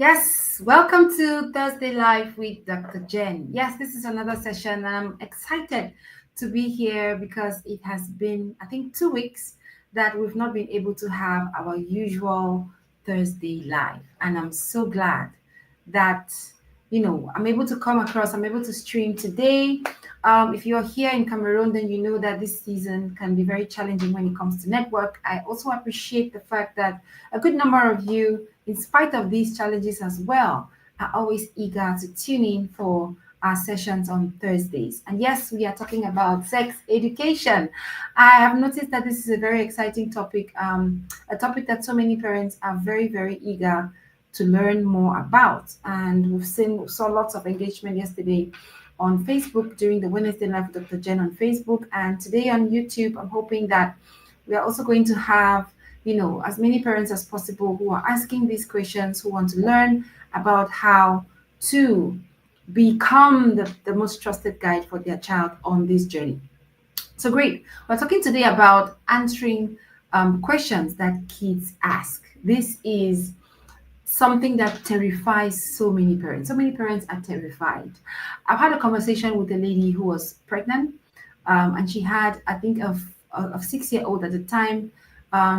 Yes, welcome to Thursday Live with Dr. Jen. Yes, this is another session, and I'm excited to be here because it has been, I think, 2 weeks that we've not been able to have our usual Thursday Live. And I'm so glad that, I'm able to come across, I'm able to stream today. If you're here in Cameroon, then you know that this season can be very challenging when it comes to network. I also appreciate the fact that a good number of you, in spite of these challenges as well, are always eager to tune in for our sessions on Thursdays. And yes, we are talking about sex education. I have noticed that this is a very exciting topic, a topic that so many parents are very, very eager to learn more about. And we saw lots of engagement yesterday on Facebook during the Wednesday Live with Dr. Jen on Facebook, and today on YouTube. I'm hoping that we are also going to have as many parents as possible who are asking these questions, who want to learn about how to become the most trusted guide for their child on this journey. So great. We're talking today about answering questions that kids ask. This is something that terrifies so many parents. So many parents are terrified. I've had a conversation with a lady who was pregnant, and she had, I think, of 6 year old at the time.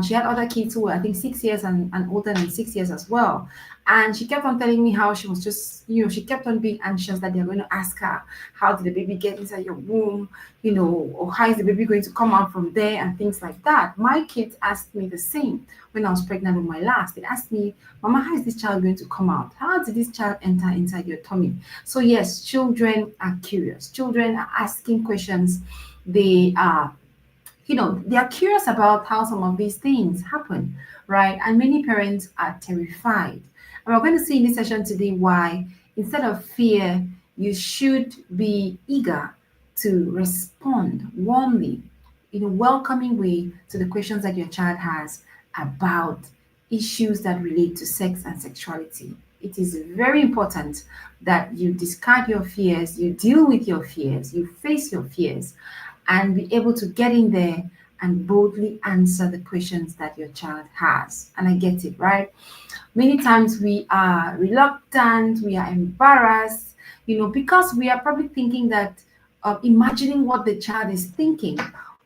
She had other kids who were, I think, 6 years and older than 6 years as well. And she kept on telling me how she was just, she kept on being anxious that they're going to ask her, how did the baby get inside your womb, or how is the baby going to come out from there and things like that. My kids asked me the same when I was pregnant with my last. They asked me, Mama, how is this child going to come out? How did this child enter inside your tummy? So, yes, children are curious. Children are asking questions. They are they are curious about how some of these things happen, right? And many parents are terrified. And we're going to see in this session today why, instead of fear, you should be eager to respond warmly, in a welcoming way, to the questions that your child has about issues that relate to sex and sexuality. It is very important that you discard your fears, you deal with your fears, you face your fears, and be able to get in there and boldly answer the questions that your child has. And I get it, right? Many times we are reluctant, we are embarrassed, because we are probably thinking that, imagining what the child is thinking,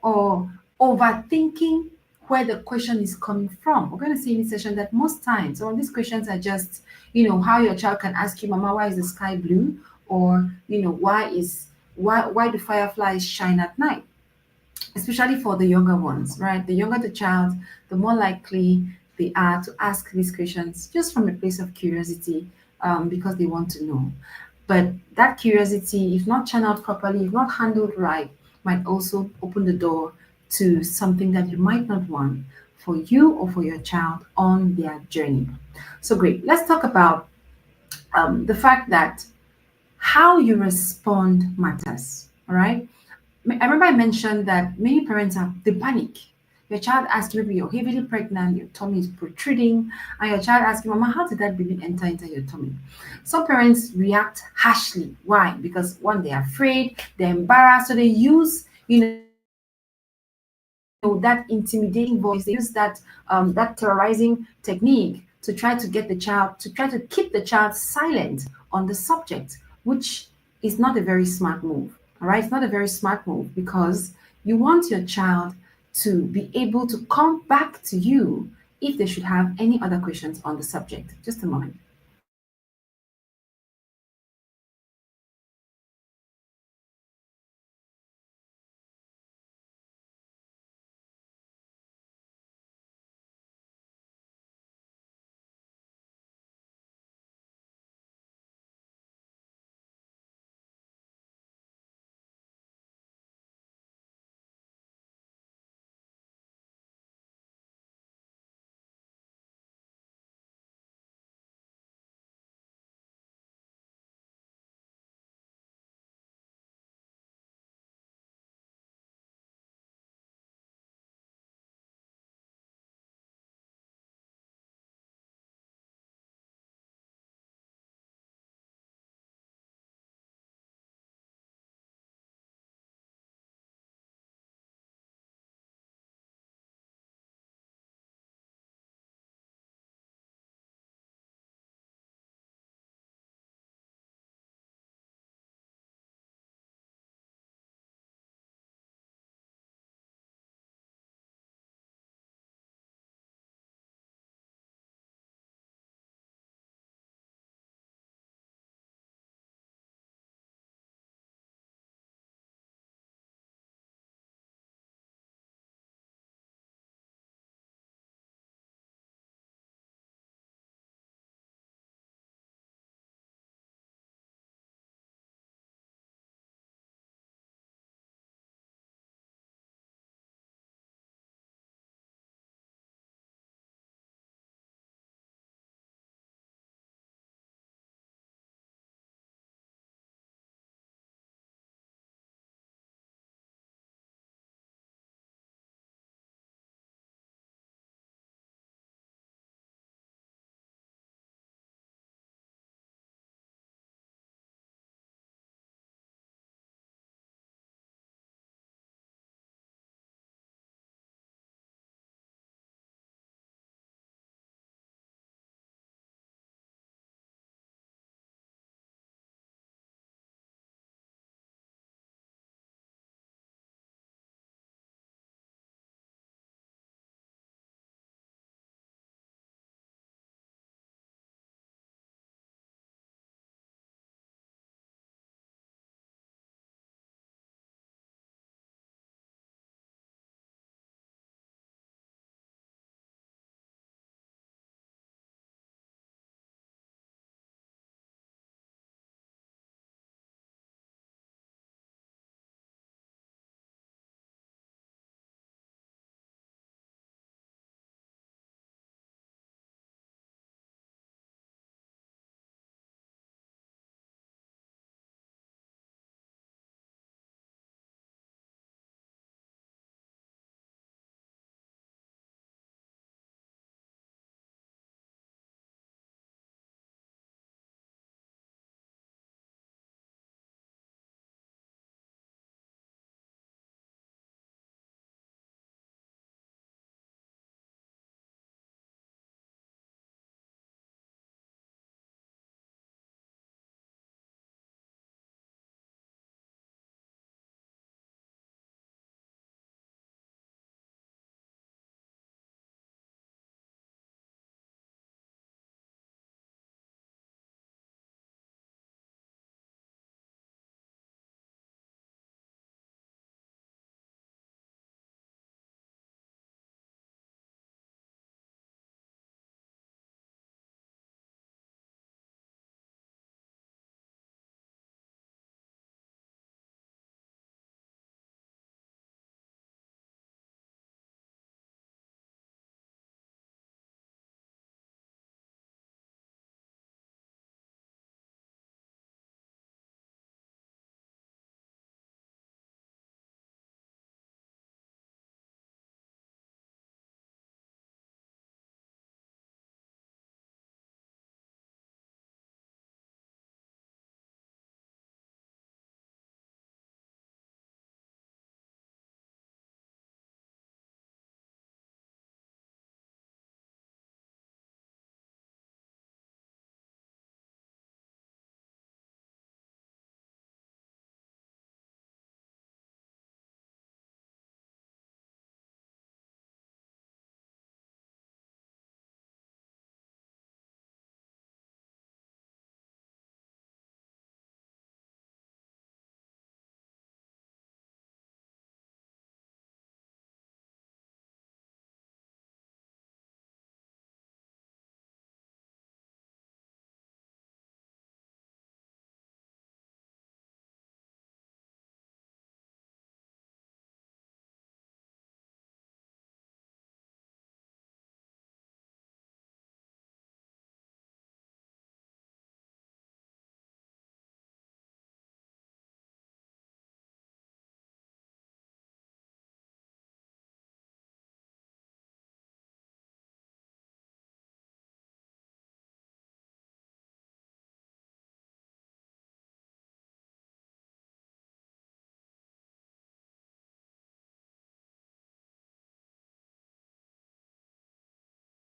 or overthinking where the question is coming from. We're going to see in this session that most times some of these questions are just, how your child can ask you, Mama, why is the sky blue? Or, why do fireflies shine at night? Especially for the younger ones, right? The younger the child, the more likely they are to ask these questions just from a place of curiosity, because they want to know. But that curiosity, if not channeled properly, if not handled right, might also open the door to something that you might not want for you or for your child on their journey. So, great. Let's talk about the fact that how you respond matters. All right. I remember I mentioned that many parents have they panic. Your child asks you, maybe you're heavily pregnant, your tummy is protruding, and your child asks you, Mama, how did that baby enter into your tummy? Some parents react harshly. Why? Because one, they're afraid, they're embarrassed, so they use, that intimidating voice, they use that terrorizing technique to try to get the child, to try to keep the child silent on the subject, which is not a very smart move. All right, it's not a very smart move because you want your child to be able to come back to you if they should have any other questions on the subject. Just a moment.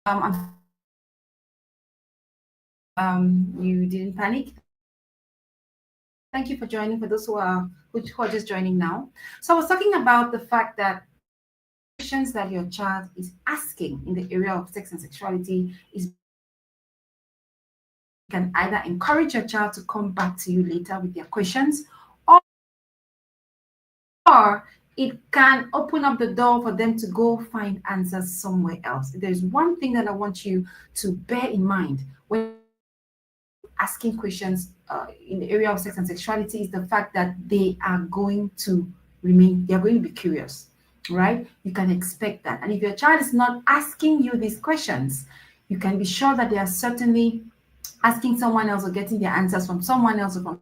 I'm you didn't panic. Thank you for joining. For those who are just joining now, so I was talking about the fact that questions that your child is asking in the area of sex and sexuality is can either encourage your child to come back to you later with their questions, or it can open up the door for them to go find answers somewhere else. There's one thing that I want you to bear in mind when asking questions in the area of sex and sexuality is the fact that they are going to they are going to be curious, right? You can expect that. And if your child is not asking you these questions, you can be sure that they are certainly asking someone else or getting their answers from someone else or from.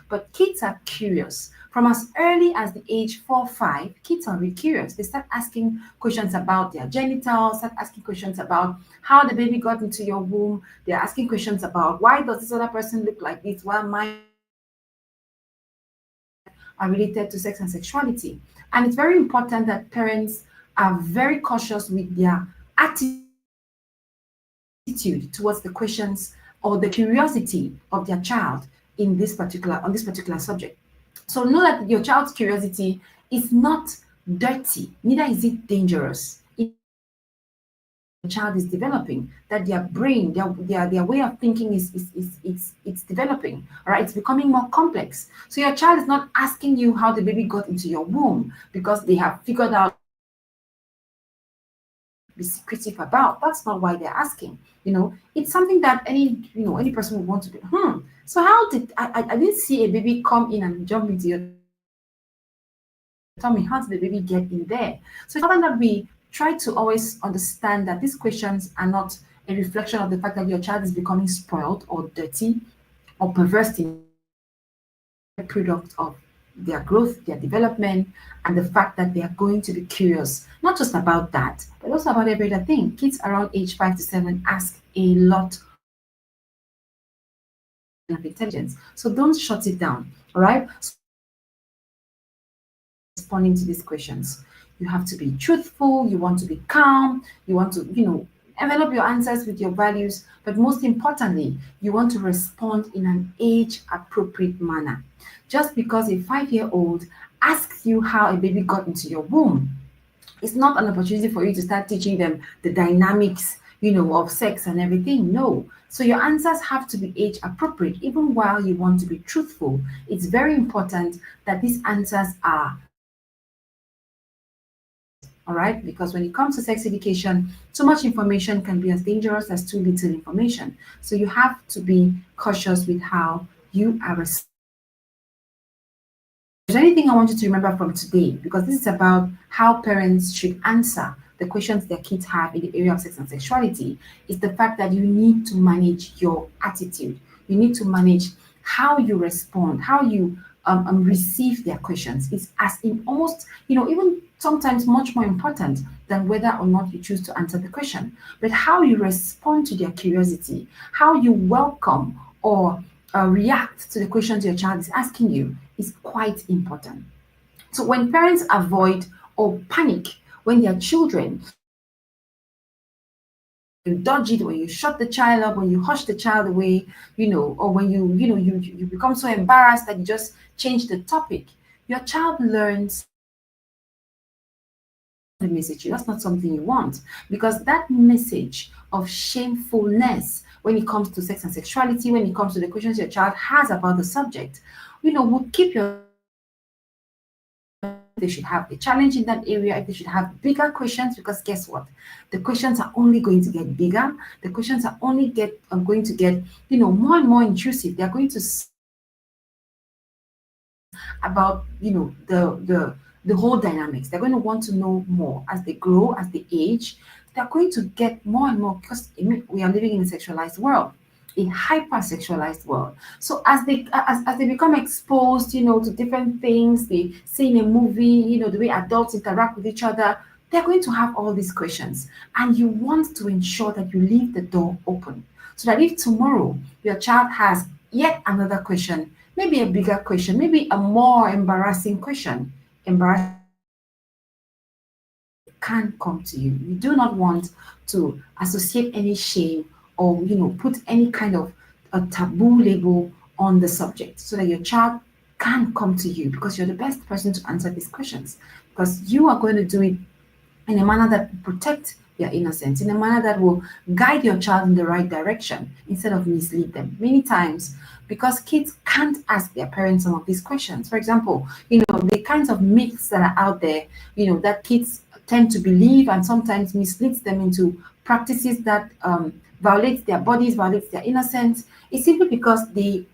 But kids are curious. From as early as the age 4, 5, kids are really curious. They start asking questions about their genitals, start asking questions about how the baby got into your womb. They're asking questions about why does this other person look like this while mine are related to sex and sexuality. And it's very important that parents are very cautious with their attitude towards the questions or the curiosity of their child in this particular on this particular subject. So know that your child's curiosity is not dirty, neither is it dangerous. The child is developing, that their brain, their way of thinking it's developing. All right, it's becoming more complex. So your child is not asking you how the baby got into your womb because they have figured out be secretive about. That's not why they're asking. It's something that any person would want to do. So how did I didn't see a baby come in and jump into your tummy. How did the baby get in there? So it's important that we try to always understand that these questions are not a reflection of the fact that your child is becoming spoiled or dirty or perverse in the product of their growth, their development, and the fact that they are going to be curious, not just about that, but also about every other thing. Kids around age 5 to 7 ask a lot of intelligence. So don't shut it down. All right. So responding to these questions, you have to be truthful, you want to be calm, you want to, envelop your answers with your values, but most importantly, you want to respond in an age appropriate manner. Just because a 5-year-old asks you how a baby got into your womb, it's not an opportunity for you to start teaching them the dynamics, of sex and everything. No. So your answers have to be age appropriate, even while you want to be truthful. It's very important that these answers are all right, because when it comes to sex education, too much information can be as dangerous as too little information. So you have to be cautious with how you are there's anything I want you to remember from today, because this is about how parents should answer the questions their kids have in the area of sex and sexuality, is the fact that you need to manage your attitude. You need to manage how you respond, how you receive their questions. It's as in almost, even sometimes much more important than whether or not you choose to answer the question, but how you respond to their curiosity, how you welcome or react to the questions your child is asking you is quite important. So when parents avoid or panic when their children, you dodge it, when you shut the child up, when you hush the child away, or when you become so embarrassed that you just change the topic, your child learns the message. That's not something you want, because that message of shamefulness when it comes to sex and sexuality, when it comes to the questions your child has about the subject, will keep your they should have a challenge in that area, if they should have bigger questions, because guess what? The questions are only going to get bigger. The questions are only going to get, more and more intrusive. They're going to about, the whole dynamics. They're going to want to know more as they grow, as they age. They're going to get more and more, because we are living in a sexualized world, a hyper-sexualized world. So as they become exposed, to different things, they see in a movie, the way adults interact with each other, they're going to have all these questions. And you want to ensure that you leave the door open, so that if tomorrow your child has yet another question, maybe a bigger question, maybe a more embarrassing question, embarrassing, can come to you. You do not want to associate any shame or put any kind of a taboo label on the subject so that your child can come to you, because you're the best person to answer these questions, because you are going to do it in a manner that will protect their innocence, in a manner that will guide your child in the right direction instead of mislead them. Many times, because kids can't ask their parents some of these questions. For example, the kinds of myths that are out there, that kids tend to believe and sometimes misleads them into practices that violates their bodies, violates their innocence. It's simply because they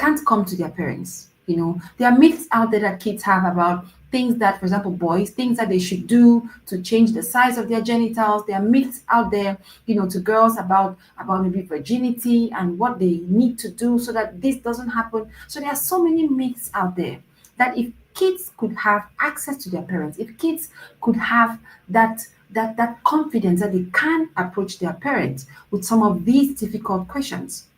can't come to their parents. There are myths out there that kids have about things that, for example, boys, things that they should do to change the size of their genitals. There are myths out there, to girls about maybe virginity and what they need to do so that this doesn't happen. So there are so many myths out there that if kids could have access to their parents, if kids could have that confidence that they can approach their parents with some of these difficult questions,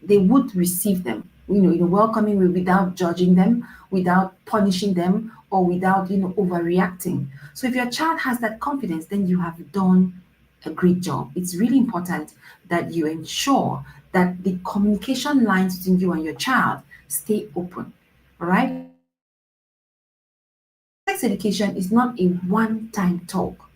they would receive them, in a welcoming way, without judging them, without punishing them, or without, overreacting. So if your child has that confidence, then you have done a great job. It's really important that you ensure that the communication lines between you and your child stay open. All right. Sex education is not a one-time talk.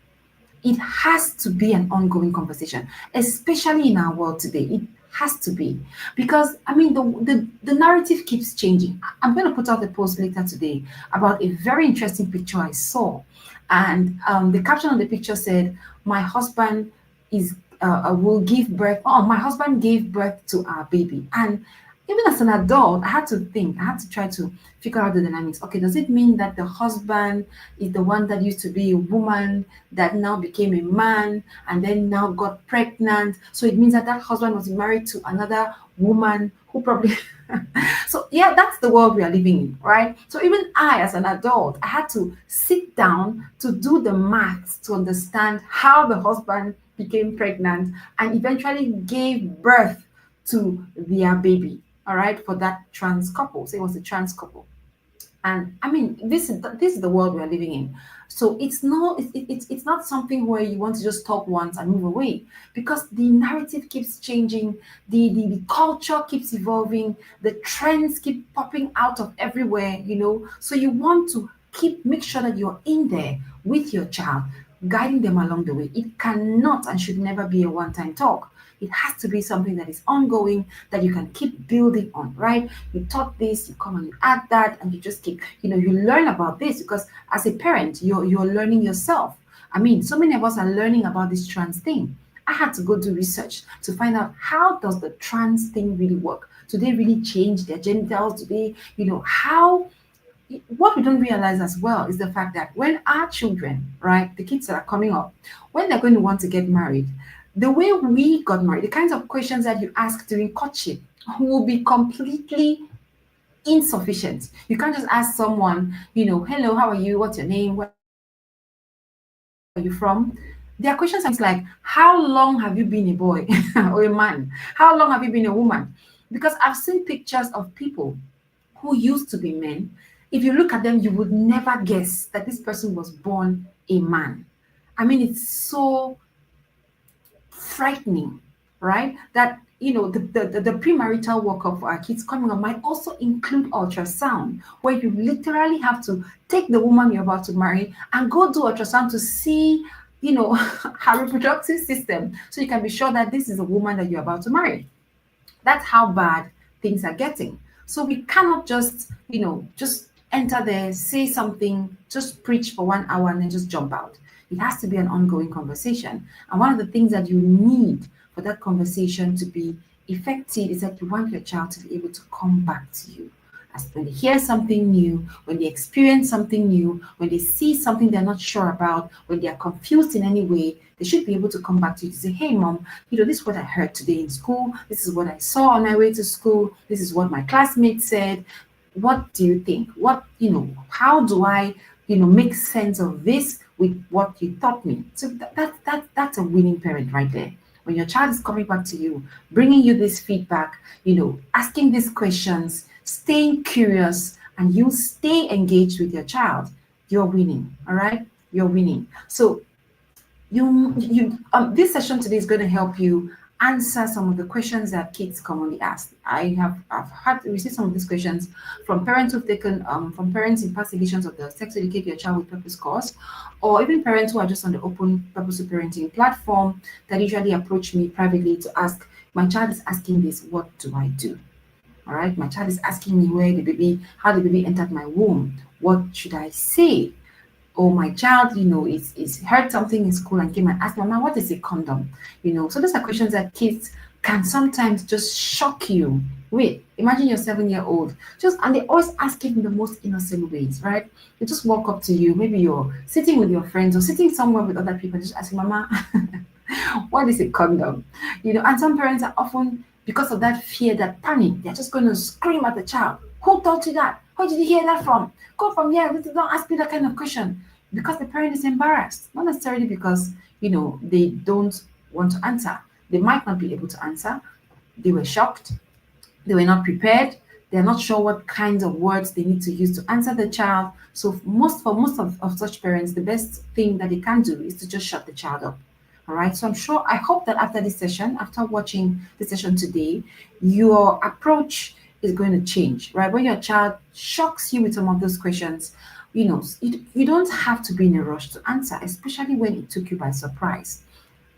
It has to be an ongoing conversation, especially in our world today. It has to be, because I mean the narrative keeps changing. I'm going to put out a post later today about a very interesting picture I saw, and the caption on the picture said, "My husband is will give birth. Oh, my husband gave birth to our baby." And even as an adult, I had to think, I had to try to figure out the dynamics. Okay, does it mean that the husband is the one that used to be a woman that now became a man and then now got pregnant? So it means that that husband was married to another woman who probably. So, yeah, that's the world we are living in, right? So, even I, as an adult, I had to sit down to do the maths to understand how the husband became pregnant and eventually gave birth to their baby, all right, for that trans couple. So it was a trans couple. And I mean, this is the world we are living in. So it's not something where you want to just talk once and move away, because the narrative keeps changing, the culture keeps evolving, the trends keep popping out of everywhere, So you want to make sure that you're in there with your child, guiding them along the way. It cannot and should never be a one-time talk. It has to be something that is ongoing, that you can keep building on, right? You taught this, you come and you add that, and you just keep, you learn about this, because as a parent, you're learning yourself. I mean, so many of us are learning about this trans thing. I had to go do research to find out, how does the trans thing really work? Do they really change their genitals? Do they, how? What we don't realize as well is the fact that when our children, right, the kids that are coming up, when they're going to want to get married, the way we got married, the kinds of questions that you ask during courtship will be completely insufficient. You can't just ask someone, hello, how are you? What's your name? Where are you from? Their questions are like, how long have you been a boy or a man? How long have you been a woman? Because I've seen pictures of people who used to be men. If you look at them, you would never guess that this person was born a man. I mean, it's so frightening, right? That the premarital workup for our kids coming up might also include ultrasound, where you literally have to take the woman you're about to marry and go do ultrasound to see, her reproductive system, so you can be sure that this is a woman that you're about to marry. That's how bad things are getting. So we cannot just enter there, say something, just preach for 1 hour and then just jump out. It has to be an ongoing conversation. And one of the things that you need for that conversation to be effective is that you want your child to be able to come back to you. As when they hear something new, when they experience something new, when they see something they're not sure about, when they are confused in any way, they should be able to come back to you to say, hey, mom, this is what I heard today in school. This is what I saw on my way to school. This is what my classmates said. What do you think? How do I, make sense of this with what you taught me? So that's a winning parent right there. When your child is coming back to you, bringing you this feedback, asking these questions, staying curious, and you stay engaged with your child, you're winning. All right, you're winning. So this session today is going to help you answer some of the questions that kids commonly ask. I've had received some of these questions from parents who've taken from parents in past editions of the Sex Educate Your Child with Purpose course, or even parents who are just on the Open Purposeful Parenting platform that usually approach me privately to ask, my child is asking this, what do I do? All right, my child is asking me how the baby entered my womb. What should I say? Or my child, is heard something in school and came and asked, Mama, what is a condom? So those are questions that kids can sometimes just shock you with. Imagine your 7-year-old, just and they always ask it in the most innocent ways, right? They just walk up to you, maybe you're sitting with your friends or sitting somewhere with other people, just asking, Mama, what is a condom? And some parents are often, because of that fear, that panic, they're just going to scream at the child. Who taught you that? Where did you hear that from? Go from here. Don't ask me that kind of question. Because the parent is embarrassed, not necessarily because, they don't want to answer. They might not be able to answer. They were shocked. They were not prepared. They're not sure what kinds of words they need to use to answer the child. So for most of such parents, the best thing that they can do is to just shut the child up. All right. So I hope that after this session, after watching the session today, your approach is going to change, right? When your child shocks you with some of those questions, you don't have to be in a rush to answer, especially when it took you by surprise.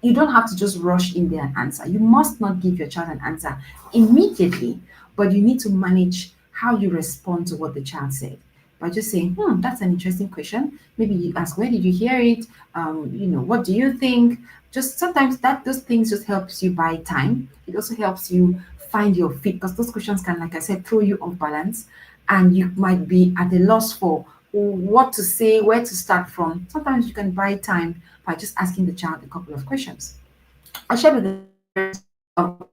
You don't have to just rush in there and answer. You must not give your child an answer immediately, but you need to manage how you respond to what the child said by just saying, that's an interesting question. Maybe you ask, where did you hear it? What do you think? Just sometimes those things just helps you buy time. It also helps you find your feet because those questions can, like I said, throw you off balance and you might be at a loss for what to say, where to start from. Sometimes you can buy time by just asking the child a couple of questions. I shared with the parents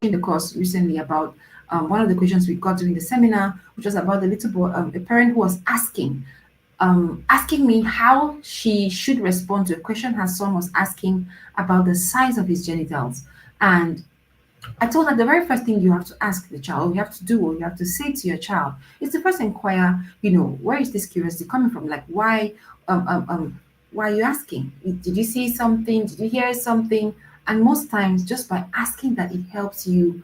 in the course recently about one of the questions we got during the seminar, which was about the little boy, a parent who was asking me how she should respond to a question her son was asking about the size of his genitals. And I told her the very first thing you have to ask the child, or you have to do, or you have to say to your child, is to first inquire, where is this curiosity coming from? Like, why are you asking? Did you see something? Did you hear something? And most times, just by asking that, it helps you,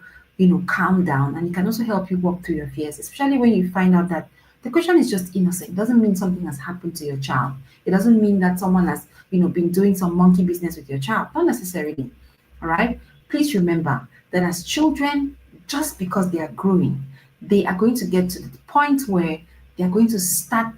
calm down, and it can also help you walk through your fears, especially when you find out that the question is just innocent. It doesn't mean something has happened to your child. It doesn't mean that someone has, been doing some monkey business with your child. Not necessarily. All right. Please remember that as children, just because they are growing, they are going to get to the point where they are going to start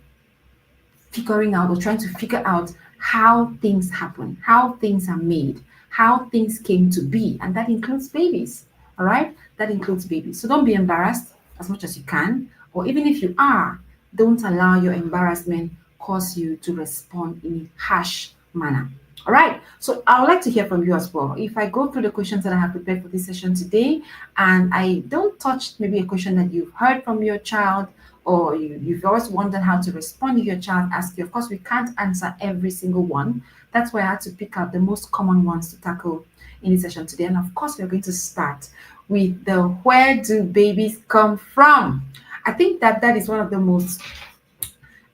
figuring out or trying to figure out how things happen, how things are made, how things came to be. And that includes babies. All right? That includes babies. So don't be embarrassed as much as you can. Or even if you are, don't allow your embarrassment cause you to respond in a harsh manner. All right. So I would like to hear from you as well. If I go through the questions that I have prepared for this session today, and I don't touch maybe a question that you've heard from your child, or you've always wondered how to respond if your child asks you. Of course, we can't answer every single one. That's why I had to pick out the most common ones to tackle in this session today. And of course, we're going to start with the where do babies come from? I think that is one of the most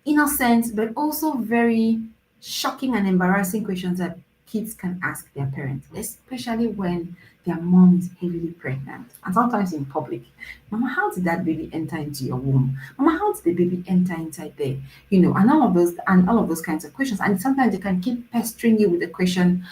innocent, but also very shocking and embarrassing questions that kids can ask their parents, especially when their mom is heavily pregnant and sometimes in public. Mama, how did that baby enter into your womb? Mama, how did the baby enter inside there? And all of those kinds of questions. And sometimes they can keep pestering you with the question,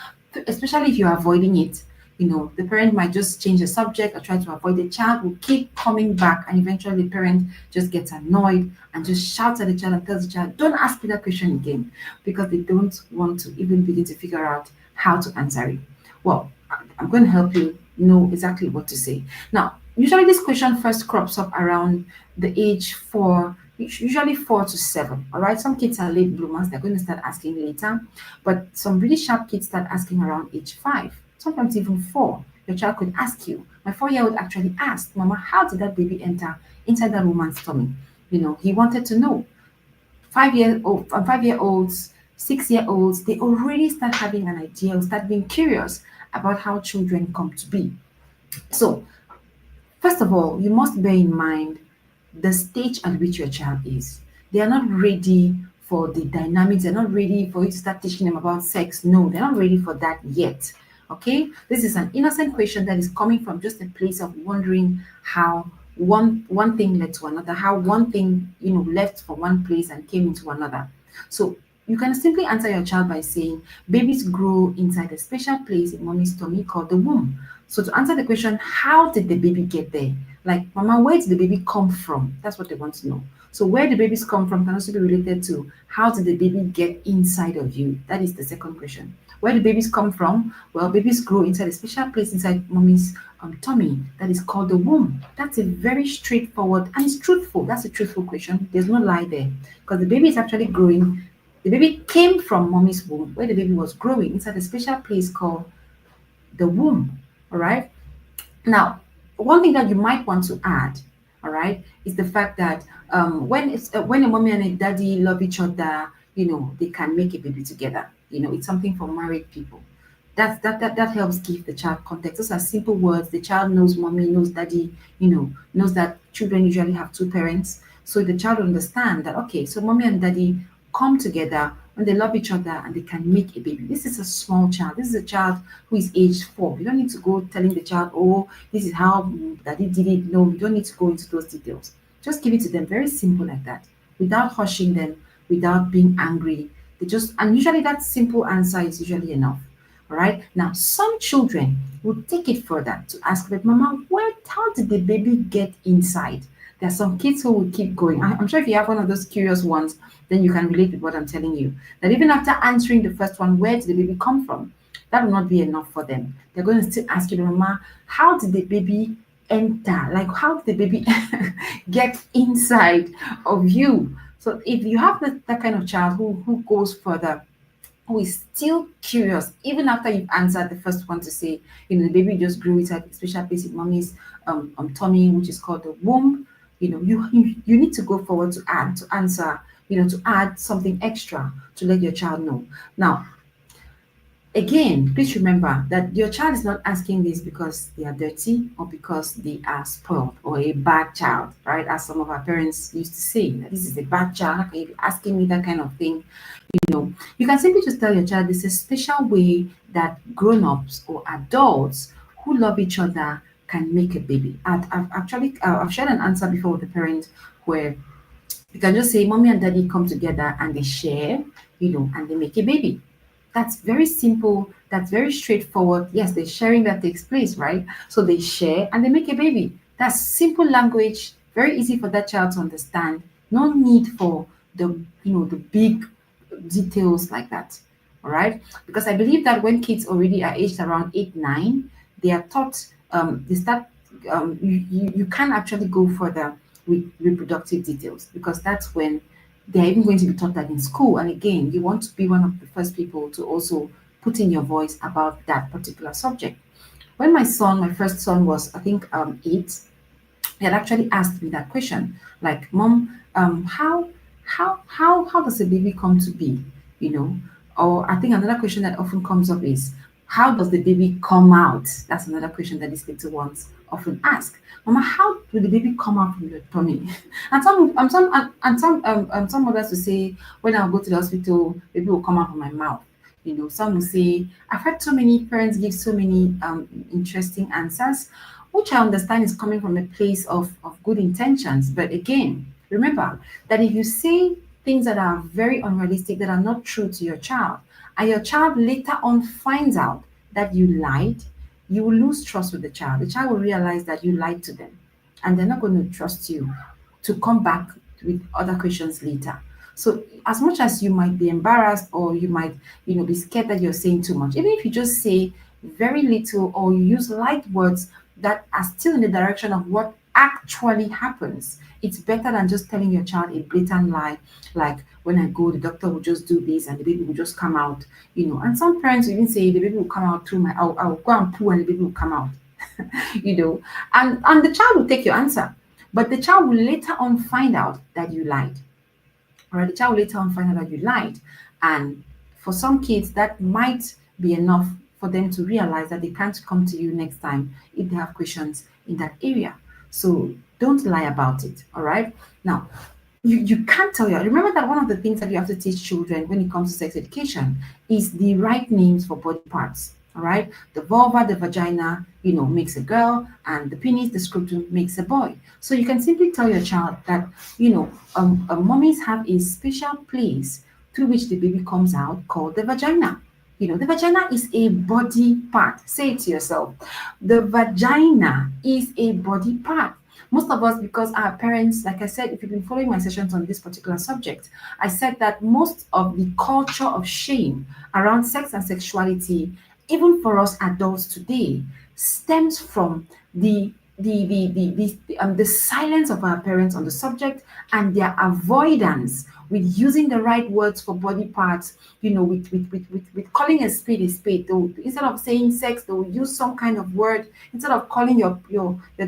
especially if you're avoiding it. The parent might just change the subject or try to avoid. The child will keep coming back, and eventually the parent just gets annoyed and just shouts at the child and tells the child, don't ask me that question again, because they don't want to even begin to figure out how to answer it. Well, I'm going to help you know exactly what to say. Now, usually this question first crops up around the age 4, usually 4 to 7. All right, some kids are late bloomers, they're going to start asking later, but some really sharp kids start asking around age 5, sometimes even 4. Your child could ask you. My 4-year-old actually asked, Mama, how did that baby enter inside that woman's tummy? He wanted to know. 5-year olds, 6-year-olds, they already start having an idea or start being curious about how children come to be. So, first of all, you must bear in mind the stage at which your child is. They are not ready for the dynamics. They're not ready for you to start teaching them about sex. No, they're not ready for that yet. Okay, this is an innocent question that is coming from just a place of wondering how one thing led to another, how one thing left from one place and came into another. So you can simply answer your child by saying babies grow inside a special place in mommy's tummy called the womb. So to answer the question, how did the baby get there? Like, Mama, where did the baby come from? That's what they want to know. So where the babies come from can also be related to how did the baby get inside of you? That is the second question. Where do babies come from? Well, babies grow inside a special place inside mommy's tummy that is called the womb. That's a very straightforward and it's truthful. That's a truthful question. There's no lie there because the baby is actually growing. The baby came from mommy's womb where the baby was growing inside a special place called the womb. All right. Now, one thing that you might want to add, all right, is the fact that when a mommy and a daddy love each other, they can make a baby together. It's something for married people. That helps give the child context. Those are simple words. The child knows mommy, knows daddy, knows that children usually have two parents. So the child understand that okay, so mommy and daddy come together when they love each other and they can make a baby. This is a small child. This is a child who is aged 4. You don't need to go telling the child, oh, this is how daddy did it. No, you don't need to go into those details. Just give it to them very simple like that, without hushing them, without being angry. They just and usually that simple answer is usually enough. All right. Now, some children will take it further to ask, but Mama, how did the baby get inside? There are some kids who will keep going. I'm sure if you have one of those curious ones, then you can relate with what I'm telling you. That even after answering the first one, where did the baby come from? That will not be enough for them. They're going to still ask you, Mama, how did the baby enter? Like, how did the baby get inside of you? So if you have that kind of child who goes further, who is still curious, even after you've answered the first one to say, the baby just grew inside a special place in mommy's tummy, which is called the womb. You need to go forward to answer, to add something extra to let your child know. Now, again, please remember that your child is not asking this because they are dirty or because they are spoiled or a bad child, right? As some of our parents used to say, that this is a bad child. How can you be asking me that kind of thing? You can simply just tell your child this is a special way that grown-ups or adults who love each other can make a baby. I've actually I've shared an answer before with the parent where you can just say mommy and daddy come together and they share, and they make a baby. That's very simple. That's very straightforward. Yes, the sharing that takes place, right? So they share and they make a baby. That's simple language, very easy for that child to understand. No need for the big details like that. All right. Because I believe that when kids already are aged around 8, 9, they are taught, they start, you can actually go further with reproductive details because that's when they're even going to be taught that in school. And again, you want to be one of the first people to also put in your voice about that particular subject. When my first son was, I think, 8, he had actually asked me that question, like, Mom, how does a baby come to be? You know, or I think another question that often comes up is, how does the baby come out? That's another question that these little ones often ask. Mama, how will the baby come out from your tummy? And some mothers will say, when I go to the hospital, baby will come out from my mouth. Some will say, I've heard so many parents give so many interesting answers, which I understand is coming from a place of good intentions. But again, remember that if you say things that are very unrealistic, that are not true to your child, and your child later on finds out that you lied, you will lose trust with the child. The child will realize that you lied to them, and they're not going to trust you to come back with other questions later. So as much as you might be embarrassed or you might, be scared that you're saying too much, even if you just say very little or you use light words that are still in the direction of what actually happens, it's better than just telling your child a blatant lie, like when I go, the doctor will just do this and the baby will just come out, And some parents will even say the baby will come out through I'll go and poo and the baby will come out, and the child will take your answer, but the child will later on find out that you lied. All right, the child will later on find out that you lied, and for some kids that might be enough for them to realize that they can't come to you next time if they have questions in that area. So don't lie about it. All right. Now, you can't tell your remember that one of the things that you have to teach children when it comes to sex education is the right names for body parts. All right, the vulva, the vagina, makes a girl, and the penis, the scrotum, makes a boy. So you can simply tell your child that mummies have a special place through which the baby comes out called the vagina. The vagina is a body part. Say it to yourself. The vagina is a body part. Most of us, because our parents, like I said, if you've been following my sessions on this particular subject, I said that most of the culture of shame around sex and sexuality, even for us adults today, stems from the silence of our parents on the subject and their avoidance with using the right words for body parts, with calling a spade a spade. They'll, instead of saying sex, they will use some kind of word. Instead of calling your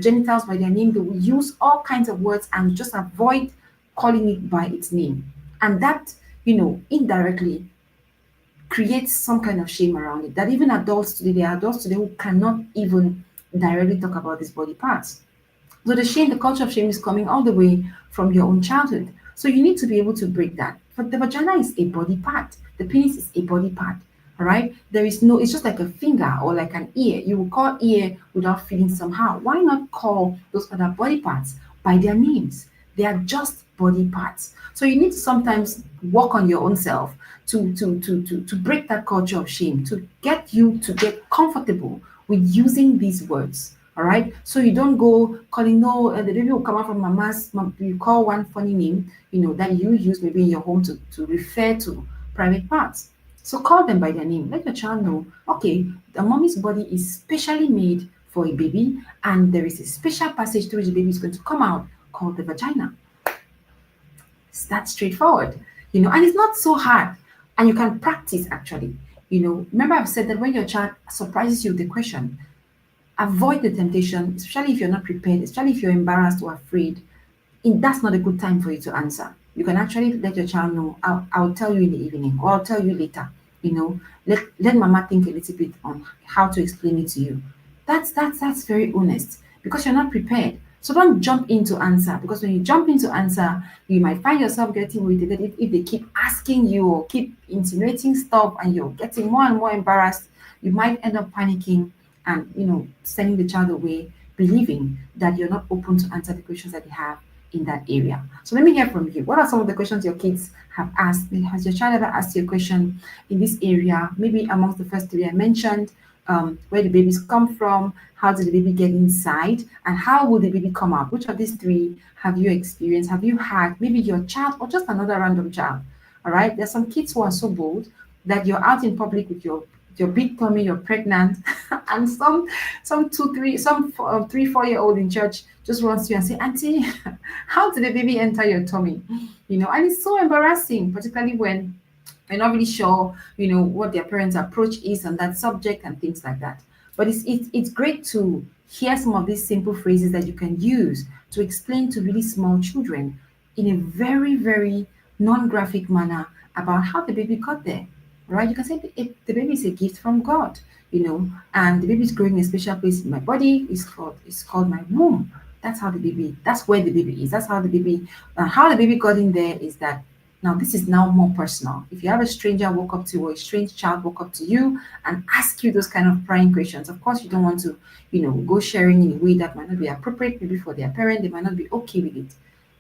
genitals by their name, they will use all kinds of words and just avoid calling it by its name. And that, indirectly creates some kind of shame around it. That even adults today, there are adults today who cannot even directly talk about these body parts. So the shame, the culture of shame is coming all the way from your own childhood. So you need to be able to break that. But the vagina is a body part. The penis is a body part. All right. There is no, it's just like a finger or like an ear. You will call ear without feeling somehow. Why not call those other body parts by their names? They are just body parts. So you need to sometimes work on your own self to break that culture of shame, to get you to get comfortable with using these words. All right. So you don't go calling, no, the baby will come out from mama's mom. You call one funny name, that you use maybe in your home to refer to private parts. So call them by their name. Let your child know, okay, the mommy's body is specially made for a baby, and there is a special passage through which the baby is going to come out called the vagina. It's that straightforward, and it's not so hard. And you can practice actually. Remember I've said that when your child surprises you with a question, avoid the temptation, especially if you're not prepared, especially if you're embarrassed or afraid. That's not a good time for you to answer. You can actually let your child know, I'll tell you in the evening, or I'll tell you later. Let mama think a little bit on how to explain it to you. That's very honest because you're not prepared. So don't jump into answer, because when you jump into answer, you might find yourself getting irritated if they keep asking you or keep insinuating stuff and you're getting more and more embarrassed. You might end up panicking and sending the child away believing that you're not open to answer the questions that they have in that area. So let me hear from you. What are some of the questions your kids have asked? Has your child ever asked you a question in this area? Maybe amongst the first three I mentioned, where the babies come from, how did the baby get inside, and how will the baby come out? Which of these three have you experienced? Have you had maybe your child or just another random child? All right. There's some kids who are so bold that you're out in public with your big tummy, you're pregnant, and some 2, 3, some 3, 4 year old in church just runs to you and say, Auntie, how did the baby enter your tummy? And it's so embarrassing, particularly when they're not really sure, what their parents' approach is on that subject and things like that. But it's great to hear some of these simple phrases that you can use to explain to really small children in a very, very non-graphic manner about how the baby got there. Right? You can say the baby is a gift from God, and the baby is growing in a special place in my body. It's called my womb. That's where the baby is. That's how the baby got in there is that now this is now more personal. If you have a stranger walk up to you or a strange child walk up to you and ask you those kind of prying questions, of course you don't want to, go sharing in a way that might not be appropriate maybe for their parent. They might not be okay with it.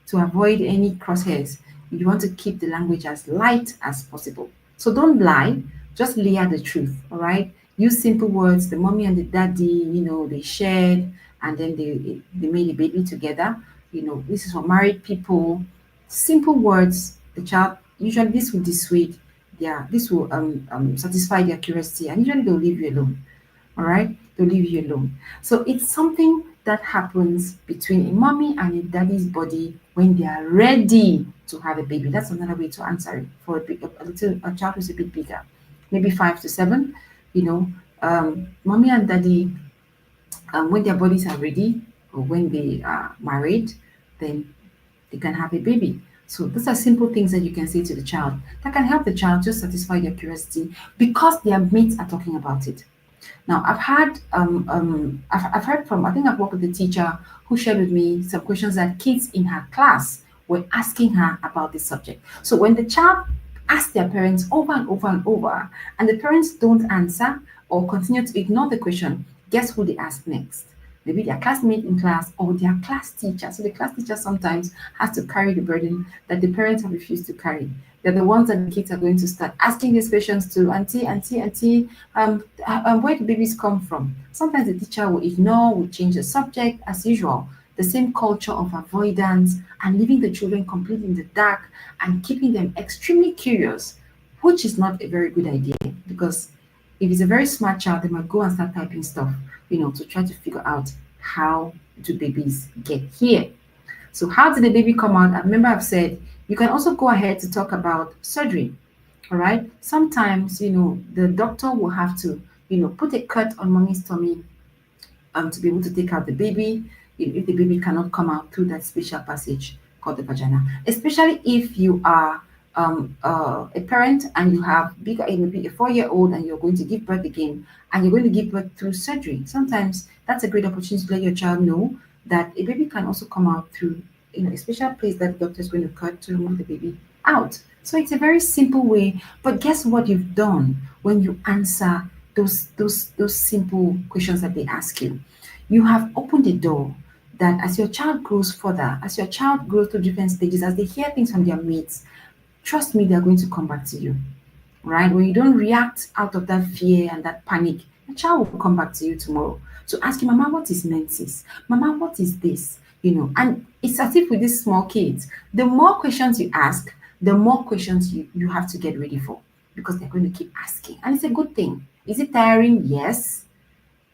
To avoid any crosshairs, you want to keep the language as light as possible. So don't lie, just layer the truth, all right? Use simple words. The mommy and the daddy, they shared and then they made a baby together. This is for married people. Simple words. The child, usually this will dissuade this will satisfy their curiosity, and usually they'll leave you alone. All right, they'll leave you alone. So it's something that happens between a mommy and a daddy's body when they are ready to have a baby. That's another way to answer it for a child who's a bit bigger, maybe 5 to 7. Mommy and daddy, when their bodies are ready or when they are married, then they can have a baby. So those are simple things that you can say to the child that can help the child just satisfy their curiosity because their mates are talking about it. Now, I've heard from, I think I've worked with a teacher who shared with me some questions that kids in her class were asking her about this subject. So when the child asks their parents over and over and over, and the parents don't answer or continue to ignore the question, guess who they ask next? Maybe their classmate in class or their class teacher. So the class teacher sometimes has to carry the burden that the parents have refused to carry. They're the ones that the kids are going to start asking these questions to. Auntie, where do babies come from? Sometimes the teacher will ignore, will change the subject as usual. The same culture of avoidance and leaving the children completely in the dark and keeping them extremely curious, which is not a very good idea, because if it's a very smart child, they might go and start typing stuff, to try to figure out how do babies get here. So how did the baby come out? I remember I've said you can also go ahead to talk about surgery. All right. Sometimes, the doctor will have to, put a cut on mommy's tummy to be able to take out the baby if the baby cannot come out through that special passage called the vagina. Especially if you are a parent and you have bigger, maybe a 4-year-old, and you're going to give birth again, and you're going to give birth through surgery. Sometimes that's a great opportunity to let your child know that a baby can also come out through a special place that the doctor is going to cut to remove the baby out. So it's a very simple way. But guess what you've done when you answer those simple questions that they ask you? You have opened the door that as your child grows further, as your child grows through different stages, as they hear things from their mates, trust me, they're going to come back to you, right? When you don't react out of that fear and that panic, the child will come back to you tomorrow to ask you, Mama, what is menses? Mama, what is this? And it's as if with these small kids, the more questions you ask, the more questions you have to get ready for, because they're going to keep asking. And it's a good thing. Is it tiring? Yes.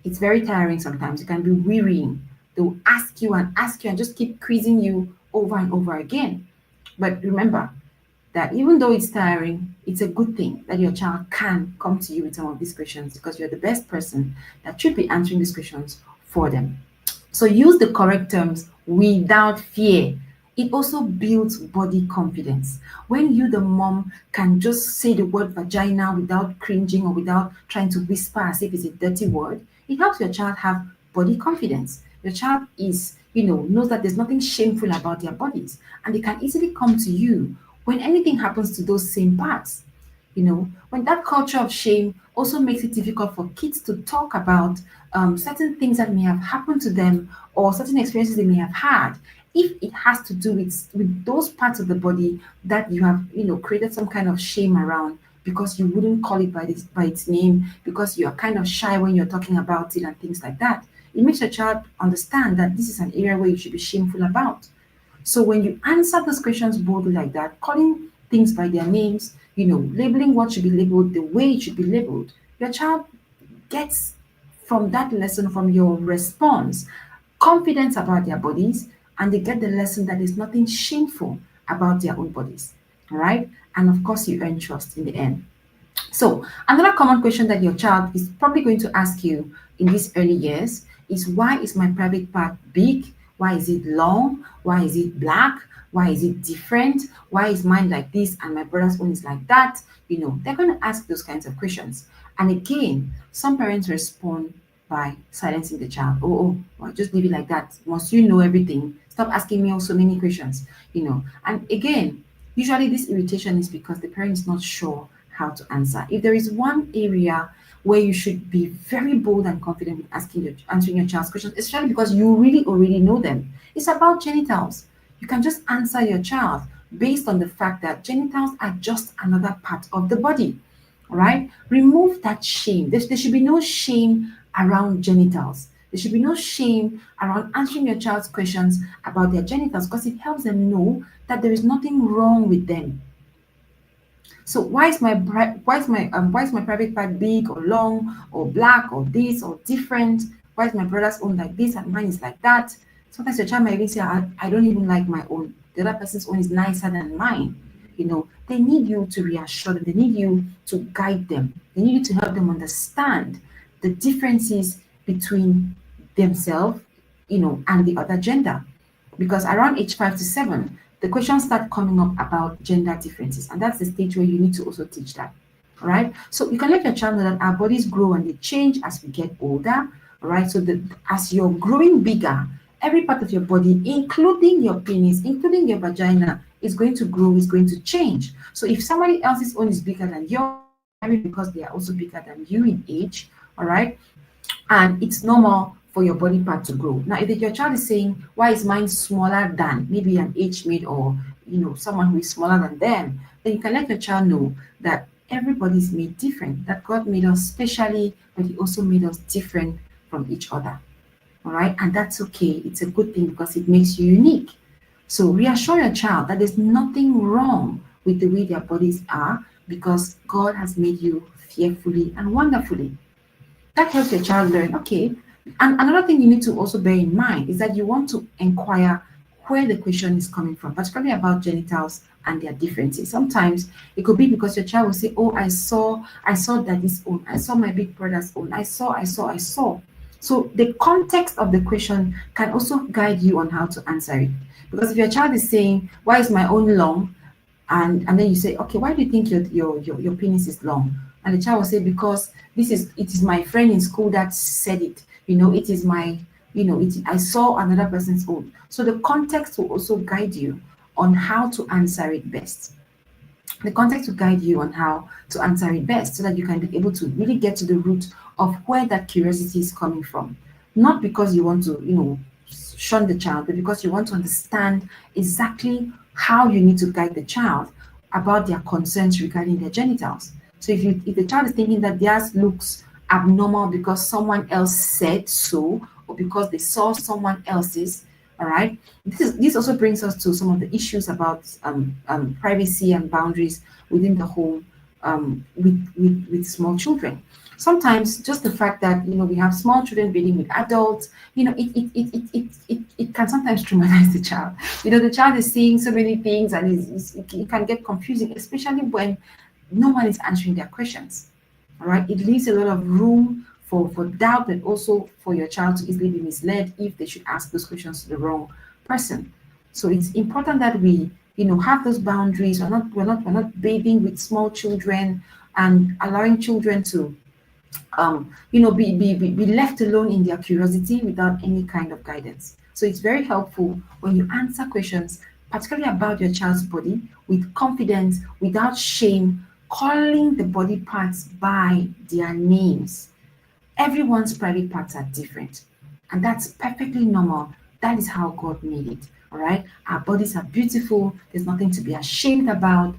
It's very tiring sometimes. It can be wearying. They will ask you and just keep quizzing you over and over again. But remember that even though it's tiring, it's a good thing that your child can come to you with some of these questions, because you're the best person that should be answering these questions for them. So use the correct terms without fear. It also builds body confidence. When you, the mom, can just say the word vagina without cringing or without trying to whisper as if it's a dirty word, it helps your child have body confidence. Your child knows that there's nothing shameful about their bodies, and they can easily come to you when anything happens to those same parts. When that culture of shame also makes it difficult for kids to talk about certain things that may have happened to them or certain experiences they may have had, if it has to do with those parts of the body that you have created some kind of shame around, because you wouldn't call it by its name, because you're kind of shy when you're talking about it and things like that. It makes your child understand that this is an area where you should be shameful about. So when you answer those questions boldly like that, calling things by their names, labeling what should be labeled the way it should be labeled, your child gets from that lesson, from your response, confidence about their bodies, and they get the lesson that there's nothing shameful about their own bodies. All right. And of course, you earn trust in the end. So another common question that your child is probably going to ask you in these early years is, why is my private part big? Why is it long? Why is it black? Why is it different? Why is mine like this and my brother's own is like that? They're going to ask those kinds of questions. And again, some parents respond by silencing the child. Well, just leave it like that. Must you know everything? Stop asking me so many questions. And again, usually this irritation is because the parent is not sure how to answer. If there is one area where you should be very bold and confident with answering your child's questions, especially because you really already know them, it's about genitals. You can just answer your child based on the fact that genitals are just another part of the body. All right? Remove that shame. There should be no shame around genitals. There should be no shame around answering your child's questions about their genitals, because it helps them know that there is nothing wrong with them. So why is my private part big or long or black or this or different? Why is my brother's own like this and mine is like that? Sometimes your child might even say, I don't even like my own. The other person's own is nicer than mine. They need you to reassure them. They need you to guide them. They need you to help them understand the differences between themselves, and the other gender. Because around age 5 to 7, the questions start coming up about gender differences. And that's the stage where you need to also teach that. All right. So you can let your child know that our bodies grow and they change as we get older. All right. So that as you're growing bigger, every part of your body, including your penis, including your vagina, is going to grow, is going to change. So if somebody else's own is bigger than yours, maybe because they are also bigger than you in age, all right, and it's normal for your body part to grow. Now, if your child is saying, "Why is mine smaller than maybe an age mate or someone who is smaller than them?" then you can let your child know that everybody is made different. That God made us specially, but He also made us different from each other. All right, and that's okay. It's a good thing because it makes you unique. So reassure your child that there's nothing wrong with the way their bodies are because God has made you fearfully and wonderfully. That helps your child learn. Okay. And another thing you need to also bear in mind is that you want to inquire where the question is coming from, particularly about genitals and their differences. Sometimes it could be because your child will say, "Oh, I saw daddy's own, I saw my big brother's own, I saw." So the context of the question can also guide you on how to answer it. Because if your child is saying, "Why is my own long?" and then you say, "Okay, why do you think your penis is long?" And the child will say, "Because it is my friend in school that said it. It is my, I saw another person's own." So the context will also guide you on how to answer it best. The context will guide you on how to answer it best so that you can be able to really get to the root of where that curiosity is coming from. Not because you want to, shun the child, but because you want to understand exactly how you need to guide the child about their concerns regarding their genitals. So if the child is thinking that theirs looks abnormal because someone else said so, or because they saw someone else's, all right. This also brings us to some of the issues about privacy and boundaries within the home with small children. Sometimes just the fact that we have small children dealing with adults, it can sometimes traumatize the child. The child is seeing so many things and it can get confusing, especially when no one is answering their questions. All right, it leaves a lot of room for doubt and also for your child to easily be misled if they should ask those questions to the wrong person. So it's important that we have those boundaries. We're not bathing with small children and allowing children to be left alone in their curiosity without any kind of guidance. So it's very helpful when you answer questions, particularly about your child's body, with confidence, without shame, calling the body parts by their names. Everyone's private parts are different, and that's perfectly normal. That is how God made it. All right, our bodies are beautiful. There's nothing to be ashamed about.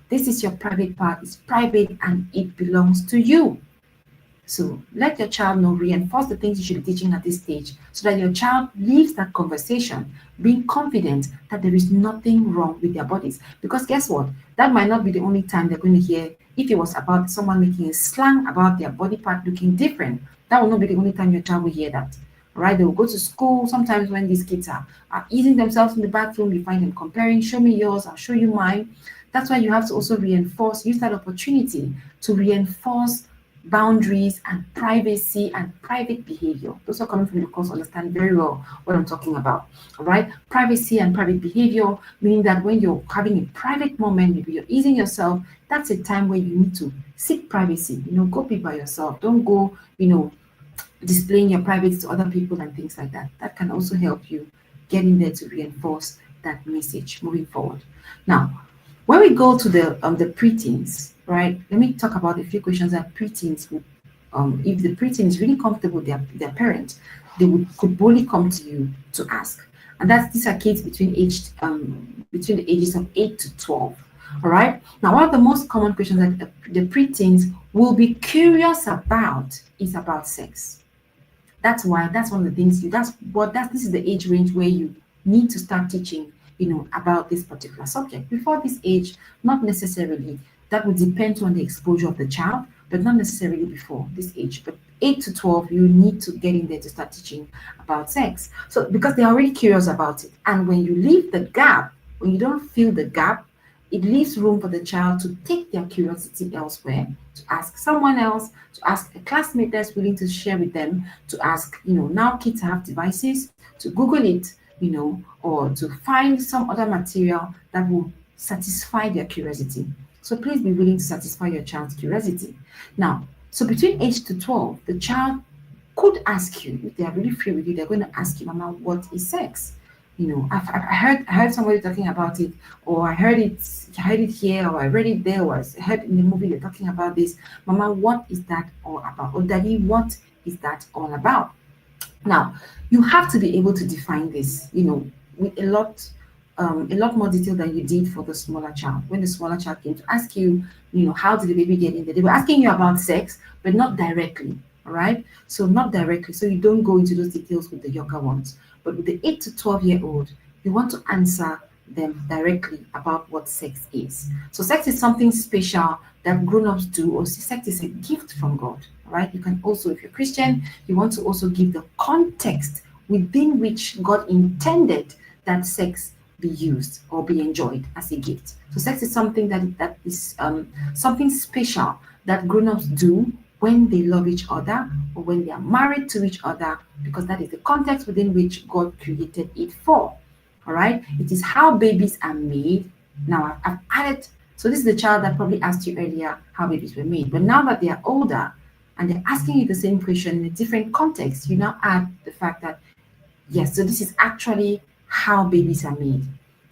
This is your private part, it's private and it belongs to you. So let your child know, reinforce the things you should be teaching at this stage so that your child leaves that conversation being confident that there is nothing wrong with their bodies. Because guess what? That might not be the only time they're going to hear, if it was about someone making a slang about their body part looking different, that will not be the only time your child will hear that. All right, they will go to school. Sometimes when these kids are eating themselves in the bathroom, you find them comparing, "Show me yours, I'll show you mine." That's why you have to also use that opportunity to reinforce boundaries and privacy and private behavior. Those are coming from the course understand very well what I'm talking about. All right, privacy and private behavior, meaning that when you're having a private moment, maybe you're easing yourself, that's a time where you need to seek privacy. Go be by yourself. Don't go, displaying your privates to other people and things like that. That can also help you get in there to reinforce that message moving forward. Now, when we go to the preteens, right? Let me talk about a few questions that preteens would, if the preteen is really comfortable with their parent, they could boldly come to you to ask. And these are kids between the ages of 8 to 12. All right. Now, one of the most common questions that the preteens will be curious about is about sex. That's one of the things this is the age range where you need to start teaching about this particular subject. Before this age, not necessarily. That would depend on the exposure of the child, but not necessarily before this age. But 8 to 12, you need to get in there to start teaching about sex. So because they're already curious about it. And when you leave the gap, when you don't fill the gap, it leaves room for the child to take their curiosity elsewhere, to ask someone else, to ask a classmate that's willing to share with them, to ask, now kids have devices, to Google it, or to find some other material that will satisfy their curiosity. So please be willing to satisfy your child's curiosity. Now, so between age to 12, the child could ask you, if they are really free with you, they're going to ask you, Mama, what is sex? I heard somebody talking about it, or I heard it here, or I read it there, or I heard in the movie they're talking about this. Mama, what is that all about? Or Daddy, what is that all about? Now, you have to be able to define this, with a lot more detail than you did for the smaller child. When the smaller child came to ask you, how did the baby get in there? They were asking you about sex, but not directly. All right. So not directly. So you don't go into those details with the younger ones. But with the 8 to 12-year-old, you want to answer them directly about what sex is. So sex is something special that grown-ups do, or sex is a gift from God. All right. You can also, if you're Christian, you want to also give the context within which God intended that sex be used or be enjoyed as a gift. So sex is something that is something special that grown-ups do when they love each other or when they are married to each other, because that is the context within which God created it for. All right. It is how babies are made. Now I've added, so this is the child that probably asked you earlier how babies were made. But now that they are older and they're asking you the same question in a different context, you now add the fact that, yes, so this is actually how babies are made.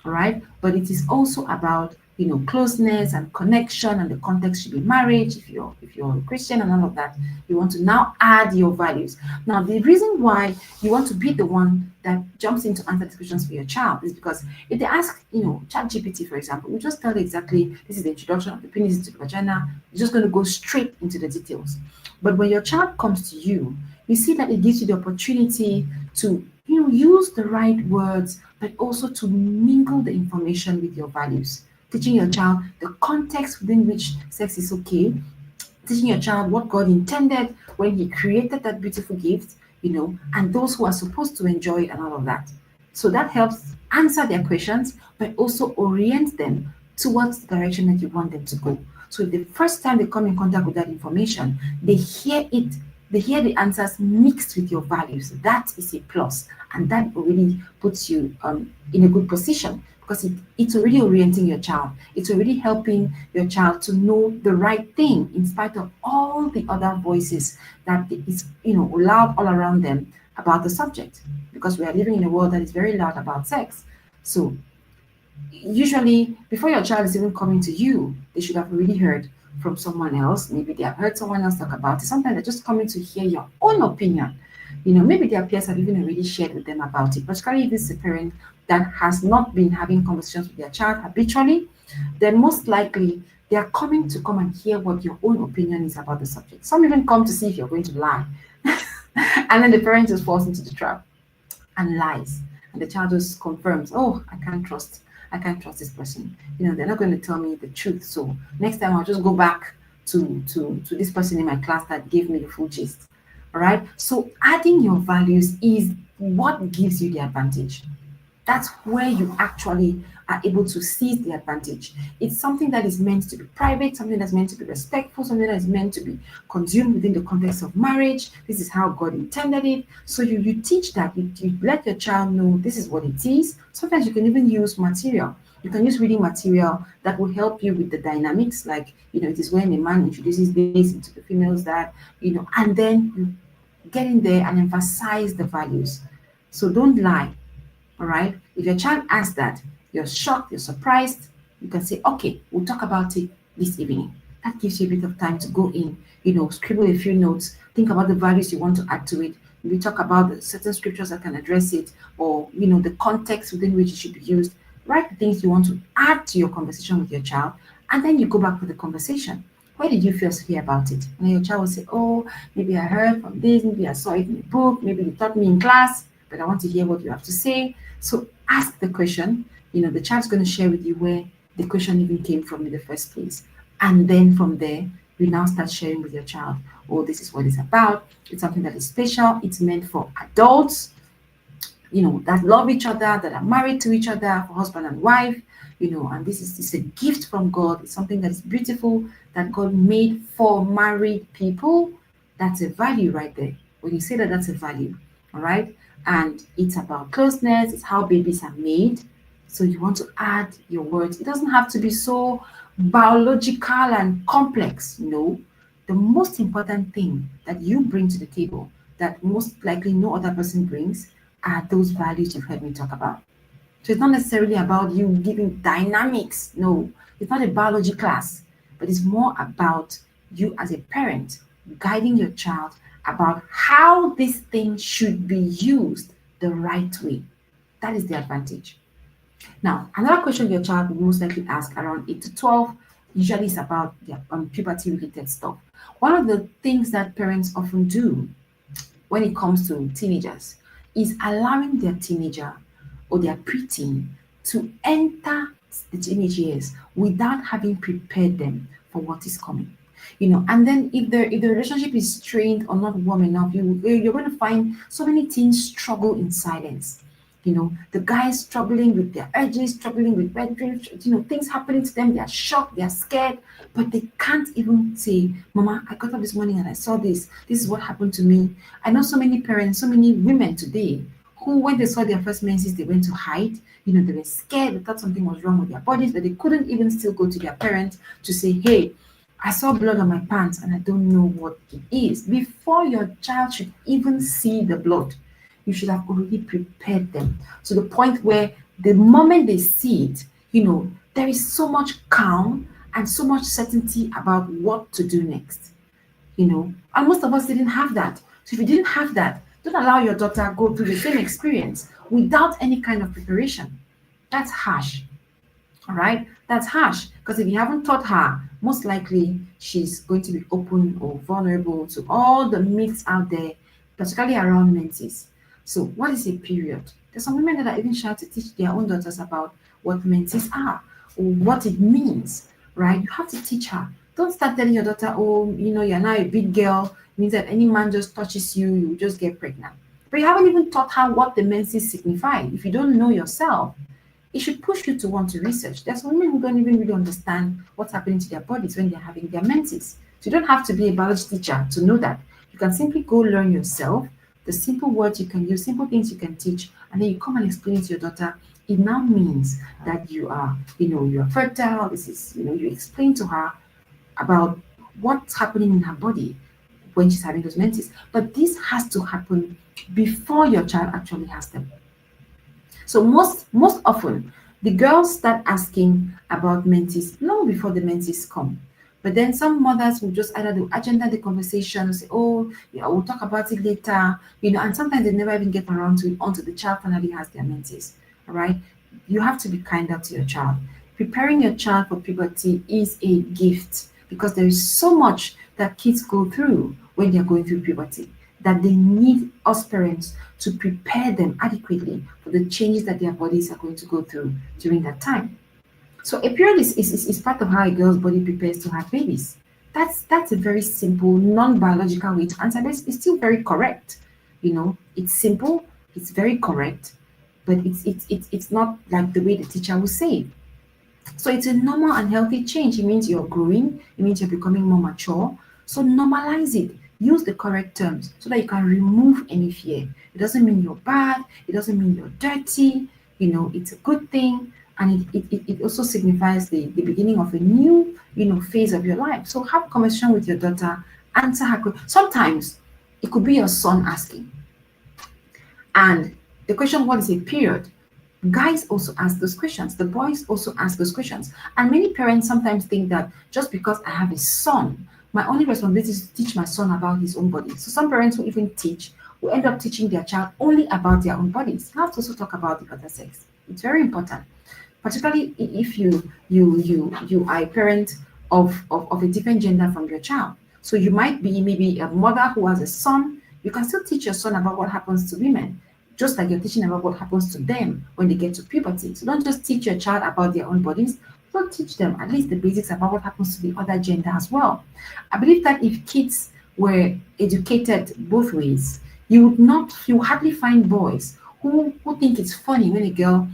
All right. But it is also about, closeness and connection, and the context should be marriage. If you're a Christian and all of that, you want to now add your values. Now, the reason why you want to be the one that jumps in to answer these questions for your child is because if they ask, ChatGPT, for example, we just tell it exactly, this is the introduction of the penis into the vagina. You're just going to go straight into the details. But when your child comes to you, you see that it gives you the opportunity to, use the right words, but also to mingle the information with your values. Teaching your child the context within which sex is okay, teaching your child what God intended when He created that beautiful gift, and those who are supposed to enjoy it and all of that. So that helps answer their questions, but also orient them towards the direction that you want them to go. So the first time they come in contact with that information, they hear the answers mixed with your values. That is a plus, and that already puts you in a good position, because it's already orienting your child. It's already helping your child to know the right thing in spite of all the other voices that is loud all around them about the subject, because we are living in a world that is very loud about sex. So usually before your child is even coming to you, they should have already heard from someone else. Maybe they have heard someone else talk about it. Sometimes they're just coming to hear your own opinion. Maybe their peers have even already shared with them about it. Particularly if it's a parent that has not been having conversations with their child habitually, then most likely they are coming to come and hear what your own opinion is about the subject. Some even come to see if you're going to lie. And then the parent just falls into the trap and lies. And the child just confirms, oh, I can't trust this person. They're not going to tell me the truth. So next time I'll just go back to this person in my class that gave me the full gist. All right. So adding your values is what gives you the advantage. That's where you actually are able to seize the advantage. It's something that is meant to be private, something that's meant to be respectful, something that is meant to be consumed within the context of marriage. This is how God intended it. So you teach that, you let your child know this is what it is. Sometimes you can even use material. You can use reading material that will help you with the dynamics, like, it is when a man introduces this into the females that, and then you get in there and emphasize the values. So don't lie. All right. If your child asks that, you're shocked, you're surprised, you can say, okay, we'll talk about it this evening. That gives you a bit of time to go in, scribble a few notes, think about the values you want to add to it. We talk about the certain scriptures that can address it, or, the context within which it should be used. Write the things you want to add to your conversation with your child, and then you go back to the conversation. Where did you first hear about it? And your child will say, oh, maybe I heard from this, maybe I saw it in a book, maybe you taught me in class, but I want to hear what you have to say. So ask the question. The child's going to share with you where the question even came from in the first place. And then from there, you now start sharing with your child, oh, this is what it's about. It's something that is special. It's meant for adults, that love each other, that are married to each other, for husband and wife, and this is a gift from God. It's something that is beautiful that God made for married people. That's a value right there. When you say that, that's a value. All right. And it's about closeness. It's how babies are made. So you want to add your words. It doesn't have to be so biological and complex. No. The most important thing that you bring to the table that most likely no other person brings are those values you've heard me talk about. So it's not necessarily about you giving dynamics. No, it's not a biology class, but it's more about you as a parent guiding your child about how this thing should be used the right way. That is the advantage. Now, another question your child will most likely ask around 8 to 12 usually is about their puberty related stuff. One of the things that parents often do when it comes to teenagers is allowing their teenager or their preteen to enter the teenage years without having prepared them for what is coming. And then if the relationship is strained or not warm enough, you're going to find so many teens struggle in silence. The guys struggling with their urges, struggling with wet dreams, things happening to them. They are shocked, they are scared, but they can't even say, Mama, I got up this morning and I saw this. This is what happened to me. I know so many parents, so many women today who, when they saw their first menses, they went to hide. They were scared. They thought something was wrong with their bodies, but they couldn't even still go to their parents to say, hey, I saw blood on my pants and I don't know what it is. Before your child should even see the blood, you should have already prepared them to the point where the moment they see it, there is so much calm and so much certainty about what to do next. And most of us didn't have that. So if you didn't have that, don't allow your daughter go through the same experience without any kind of preparation. That's harsh. All right, that's harsh because if you haven't taught her, most likely she's going to be open or vulnerable to all the myths out there, particularly around menses. So, what is a period? There's some women that are even shy to teach their own daughters about what menses are or what it means, right? You have to teach her. Don't start telling your daughter, oh, you're now a big girl, means that any man just touches you, you just get pregnant. But you haven't even taught her what the menses signify. If you don't know yourself, it should push you to want to research. There's women who don't even really understand what's happening to their bodies when they're having their menses. So you don't have to be a biology teacher to know that. You can simply go learn yourself the simple words you can use, simple things you can teach, and then you come and explain it to your daughter. It now means that you are, you are fertile. This is, you explain to her about what's happening in her body when she's having those menses. But this has to happen before your child actually has them. So most often, the girls start asking about menses long before the menses come. But then some mothers will just either do agenda the conversation, say, oh, we'll talk about it later, and sometimes they never even get around to it until the child finally has their menses. All right. You have to be kinder to your child. Preparing your child for puberty is a gift because there is so much that kids go through when they're going through puberty that they need us parents to prepare them adequately for the changes that their bodies are going to go through during that time. So a period is part of how a girl's body prepares to have babies. That's a very simple, non-biological way to answer this. It's still very correct. It's simple, it's very correct, but it's not like the way the teacher will say it. So it's a normal and healthy change. It means you're growing, it means you're becoming more mature. So normalize it. Use the correct terms so that you can remove any fear. It doesn't mean you're bad, it doesn't mean you're dirty, it's a good thing. And it also signifies the beginning of a new, phase of your life. So have a conversation with your daughter, answer her question. Sometimes it could be your son asking. And the question, what is a period? Guys also ask those questions. The boys also ask those questions. And many parents sometimes think that just because I have a son, my only responsibility is to teach my son about his own body. So some parents who even teach will end up teaching their child only about their own bodies. You have to also talk about the other sex. It's very important, particularly if you are a parent of a different gender from your child. So you might be maybe a mother who has a son. You can still teach your son about what happens to women, just like you're teaching about what happens to them when they get to puberty. So don't just teach your child about their own bodies, don't teach them at least the basics about what happens to the other gender as well. I believe that if kids were educated both ways, you would hardly find boys who think it's funny when a girl,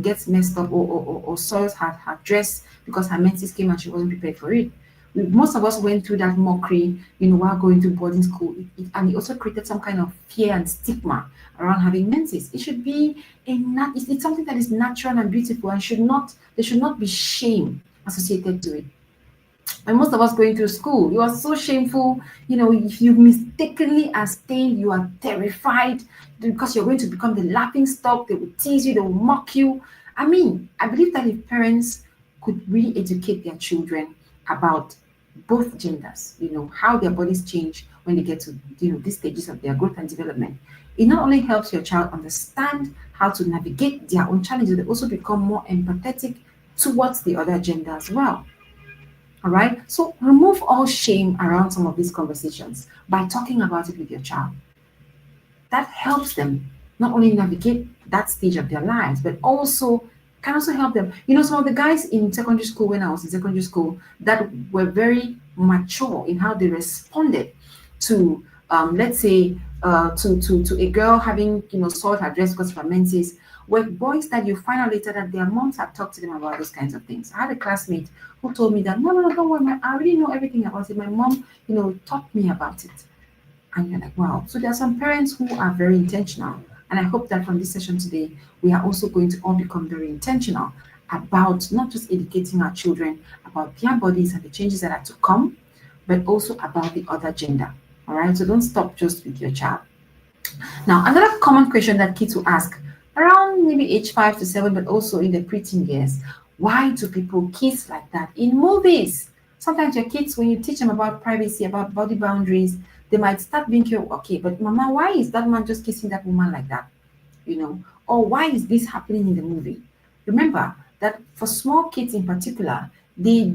gets messed up or soils her dress because her menses came and she wasn't prepared for it. Most of us went through that mockery, while going to boarding school, and it also created some kind of fear and stigma around having menses. It should be it's something that is natural and beautiful, and there should not be shame associated to it. And most of us going through school, you are so shameful. If you mistakenly are stained, you are terrified because you're going to become the laughing stock. They will tease you, they will mock you. I mean, I believe that if parents could really educate their children about both genders, how their bodies change when they get to these stages of their growth and development, it not only helps your child understand how to navigate their own challenges, they also become more empathetic towards the other gender as well. All right. So remove all shame around some of these conversations by talking about it with your child. That helps them not only navigate that stage of their lives, but also can also help them. Some of the guys in secondary school, when I was in secondary school, that were very mature in how they responded to, let's say, to a girl having, soiled her dress because of her menses, were boys that you find out later that their moms have talked to them about those kinds of things. I had a classmate who told me that, no, no, no, don't worry, I already know everything about it. My mom, taught me about it. And you're like, wow. So there are some parents who are very intentional. And I hope that from this session today, we are also going to all become very intentional about not just educating our children about their bodies and the changes that are to come, but also about the other gender. All right. So don't stop just with your child. Now, another common question that kids will ask around maybe age 5 to 7, but also in the preteen years, why do people kiss like that in movies? Sometimes your kids, when you teach them about privacy, about body boundaries, they might start being curious, okay, but mama, why is that man just kissing that woman like that? Or why is this happening in the movie? Remember that for small kids in particular, they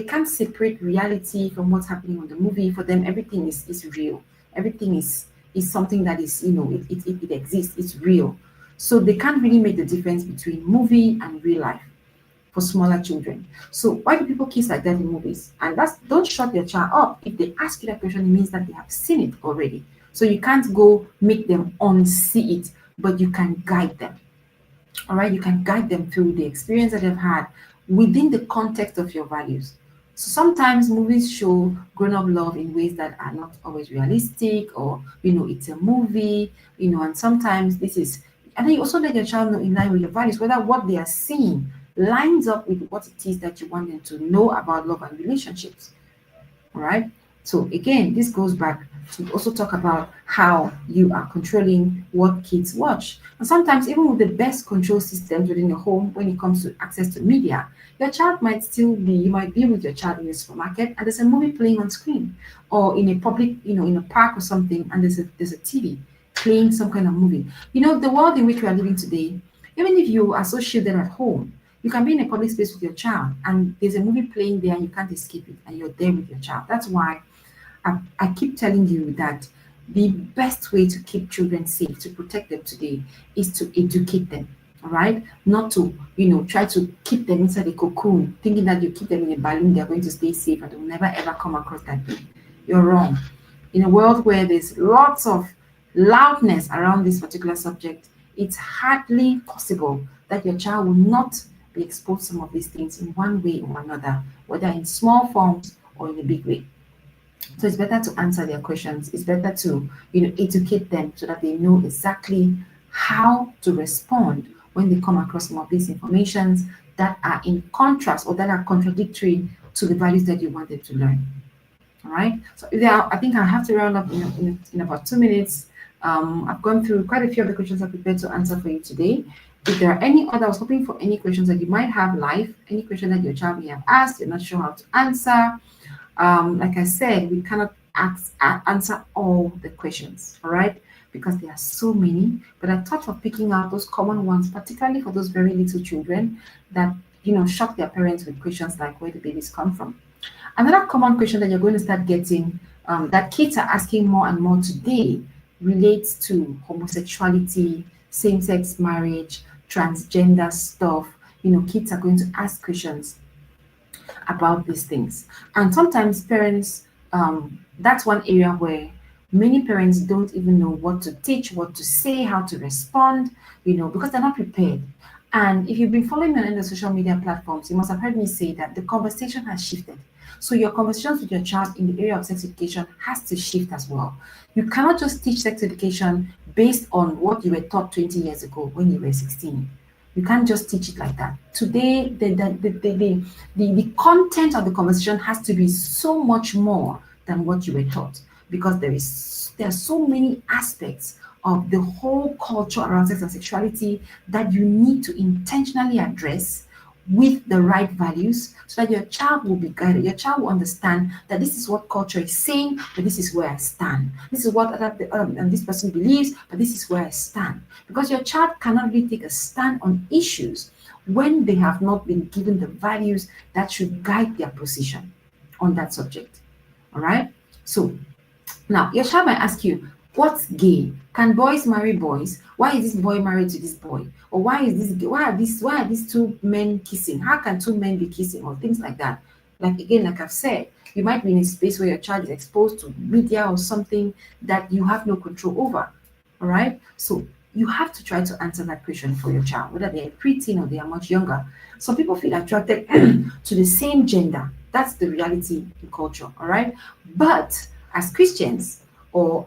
can't separate reality from what's happening on the movie. For them, everything is real. Everything is something that is, it exists, it's real. So they can't really make the difference between movie and real life for smaller children. So why do people kiss like that in movies? And that's don't shut your child up. If they ask you that question, it means that they have seen it already. So you can't go make them unsee it, but you can guide them. All right, you can guide them through the experience that they've had within the context of your values. So sometimes movies show grown-up love in ways that are not always realistic, or it's a movie, and sometimes this is, and then you also let your child know in line with your values whether what they are seeing lines up with what it is that you want them to know about love and relationships. All right. So again, this goes back to also talk about how you are controlling what kids watch. And sometimes, even with the best control systems within the home, when it comes to access to media, your child might still be, you might be with your child in a supermarket and there's a movie playing on screen, or in a public, in a park or something, and there's a TV playing some kind of movie. The world in which we are living today, even if you are so shielded at home, you can be in a public space with your child and there's a movie playing there and you can't escape it and you're there with your child. That's why I keep telling you that the best way to keep children safe, to protect them today, is to educate them. All right, not to try to keep them inside a cocoon, thinking that you keep them in a balloon, they're going to stay safe and they'll never ever come across that thing. You're wrong. In a world where there's lots of loudness around this particular subject, it's hardly possible that your child will not be exposed to some of these things in one way or another, whether in small forms or in a big way. So it's better to answer their questions. It's better to, educate them so that they know exactly how to respond when they come across some of these informations that are in contrast or that are contradictory to the values that you want them to learn. All right. So I think I have to round up in about 2 minutes. I've gone through quite a few of the questions I prepared to answer for you today. If there are any other, I was hoping for any questions that you might have live, any question that your child may have asked, you're not sure how to answer. Like I said, we cannot answer all the questions, all right, because there are so many. But I thought of picking out those common ones, particularly for those very little children that shock their parents with questions like where the babies come from. Another common question that you're going to start getting, that kids are asking more and more today, relates to homosexuality, same-sex marriage, transgender stuff. Kids are going to ask questions about these things. And sometimes parents, that's one area where many parents don't even know what to teach, what to say, how to respond, because they're not prepared. And if you've been following me on the social media platforms, you must have heard me say that the conversation has shifted. So your conversations with your child in the area of sex education has to shift as well. You cannot just teach sex education based on what you were taught 20 years ago when you were 16. You can't just teach it like that. Today, the content of the conversation has to be so much more than what you were taught, because there are so many aspects of the whole culture around sex and sexuality that you need to intentionally address with the right values, so that your child will be guided. Your child will understand that this is what culture is saying, but this is where I stand. This is what this person believes, but this is where I stand. Because your child cannot really take a stand on issues when they have not been given the values that should guide their position on that subject. All right. So now, your child might ask you, what's gay? Can boys marry boys? Why is this boy married to this boy? Or why are these two men kissing? How can two men be kissing? Or things like that. Like again, like I've said, you might be in a space where your child is exposed to media or something that you have no control over. All right. So you have to try to answer that question for your child, whether they're a preteen or they are much younger. Some people feel attracted to the same gender. That's the reality in culture. All right. But as Christians, or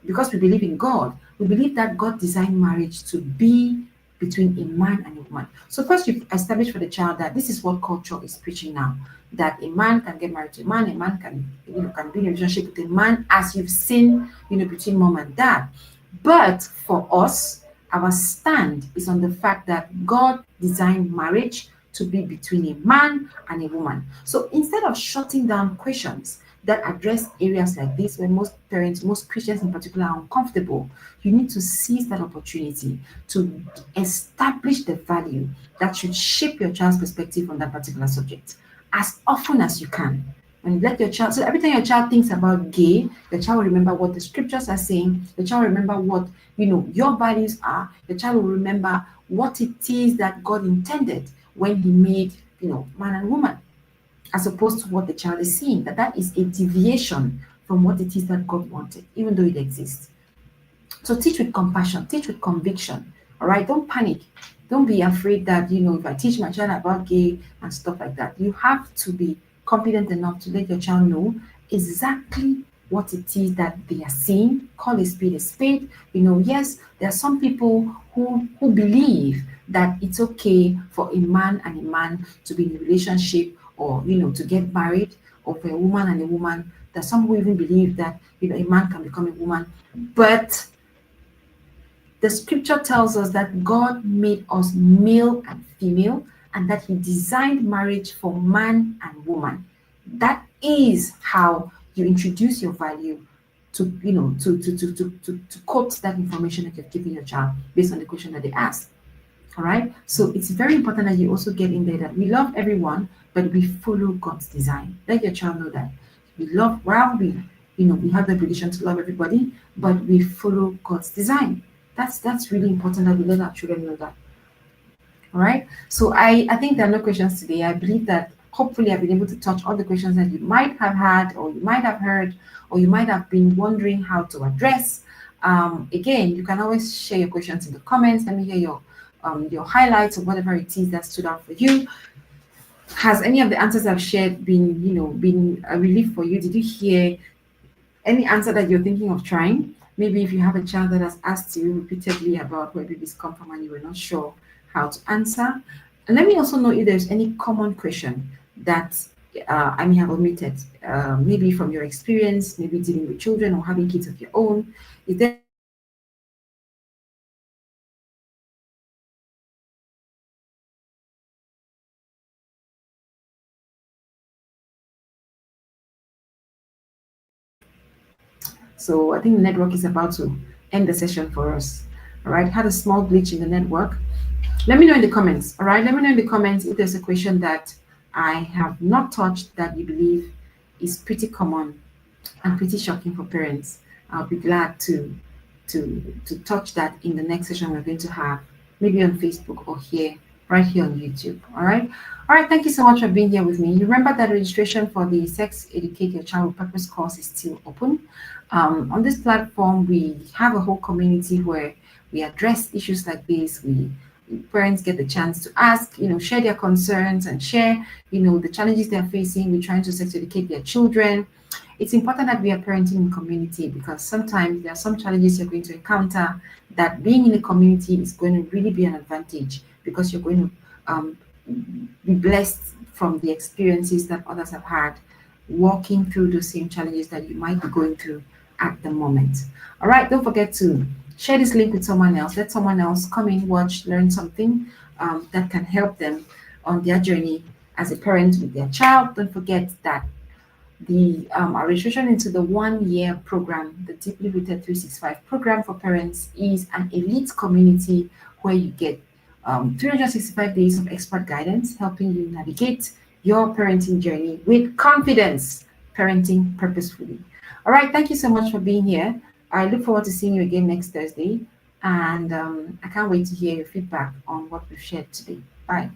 because we believe in God, we believe that God designed marriage to be between a man and a woman. So first you establish for the child that this is what culture is preaching now. That a man can get married to a man can, can be in a relationship with a man, as you've seen, between mom and dad. But for us, our stand is on the fact that God designed marriage to be between a man and a woman. So instead of shutting down questions that address areas like this, where most parents, most Christians in particular, are uncomfortable, you need to seize that opportunity to establish the value that should shape your child's perspective on that particular subject as often as you can. And let your child, so every time your child thinks about gay, the child will remember what the scriptures are saying, the child will remember what your values are, the child will remember what it is that God intended when He made man and woman, as opposed to what the child is seeing, that is a deviation from what it is that God wanted, even though it exists. So teach with compassion, teach with conviction. All right, don't panic. Don't be afraid that, if I teach my child about gay and stuff like that, you have to be confident enough to let your child know exactly what it is that they are seeing. Call a spade a spade. Yes, there are some people who believe that it's okay for a man and a man to be in a relationship, or to get married, or for a woman and a woman. There's some who even believe that a man can become a woman. But the scripture tells us that God made us male and female, and that He designed marriage for man and woman. That is how you introduce your value to, to quote that information that you've given your child based on the question that they asked. All right. So it's very important that you also get in there that we love everyone, but we follow God's design. Let your child know that we love, while we have the obligation to love everybody, but we follow God's design. That's really important that we let our children know that. All right. So I think there are no questions today. I believe that hopefully I've been able to touch all the questions that you might have had, or you might have heard, or you might have been wondering how to address. Again, you can always share your questions in the comments. Let me hear your highlights or whatever it is that stood out for you. Has any of the answers I've shared been a relief for you? Did you hear any answer that you're thinking of trying? Maybe if you have a child that has asked you repeatedly about where babies come from and you were not sure how to answer. And let me also know if there's any common question that I may have omitted, maybe from your experience, maybe dealing with children or having kids of your own. Is there So I think the network is about to end the session for us. All right, had a small glitch in the network. Let me know in the comments. All right, let me know in the comments if there's a question that I have not touched that you believe is pretty common and pretty shocking for parents. I'll be glad to touch that in the next session we're going to have, maybe on Facebook or here, right here on YouTube. All right. Thank you so much for being here with me. You remember that registration for the Sex Educate Your Child with Purpose course is still open. On this platform, we have a whole community where we address issues like this. Parents get the chance to ask, share their concerns and share, the challenges they're facing. We're trying to sex educate their children. It's important that we are parenting in community, because sometimes there are some challenges you're going to encounter that being in a community is going to really be an advantage because you're going to be blessed from the experiences that others have had, walking through those same challenges that you might be going through at the moment. All right, don't forget to share this link with someone else. Let someone else come in, watch, learn something that can help them on their journey as a parent with their child. Don't forget that the our registration into the 1 year program, the Deeply Rooted 365 program for parents, is an elite community where you get 365 days of expert guidance, helping you navigate your parenting journey with confidence, parenting purposefully. All right, thank you so much for being here. I look forward to seeing you again next Thursday, and I can't wait to hear your feedback on what we've shared today. Bye.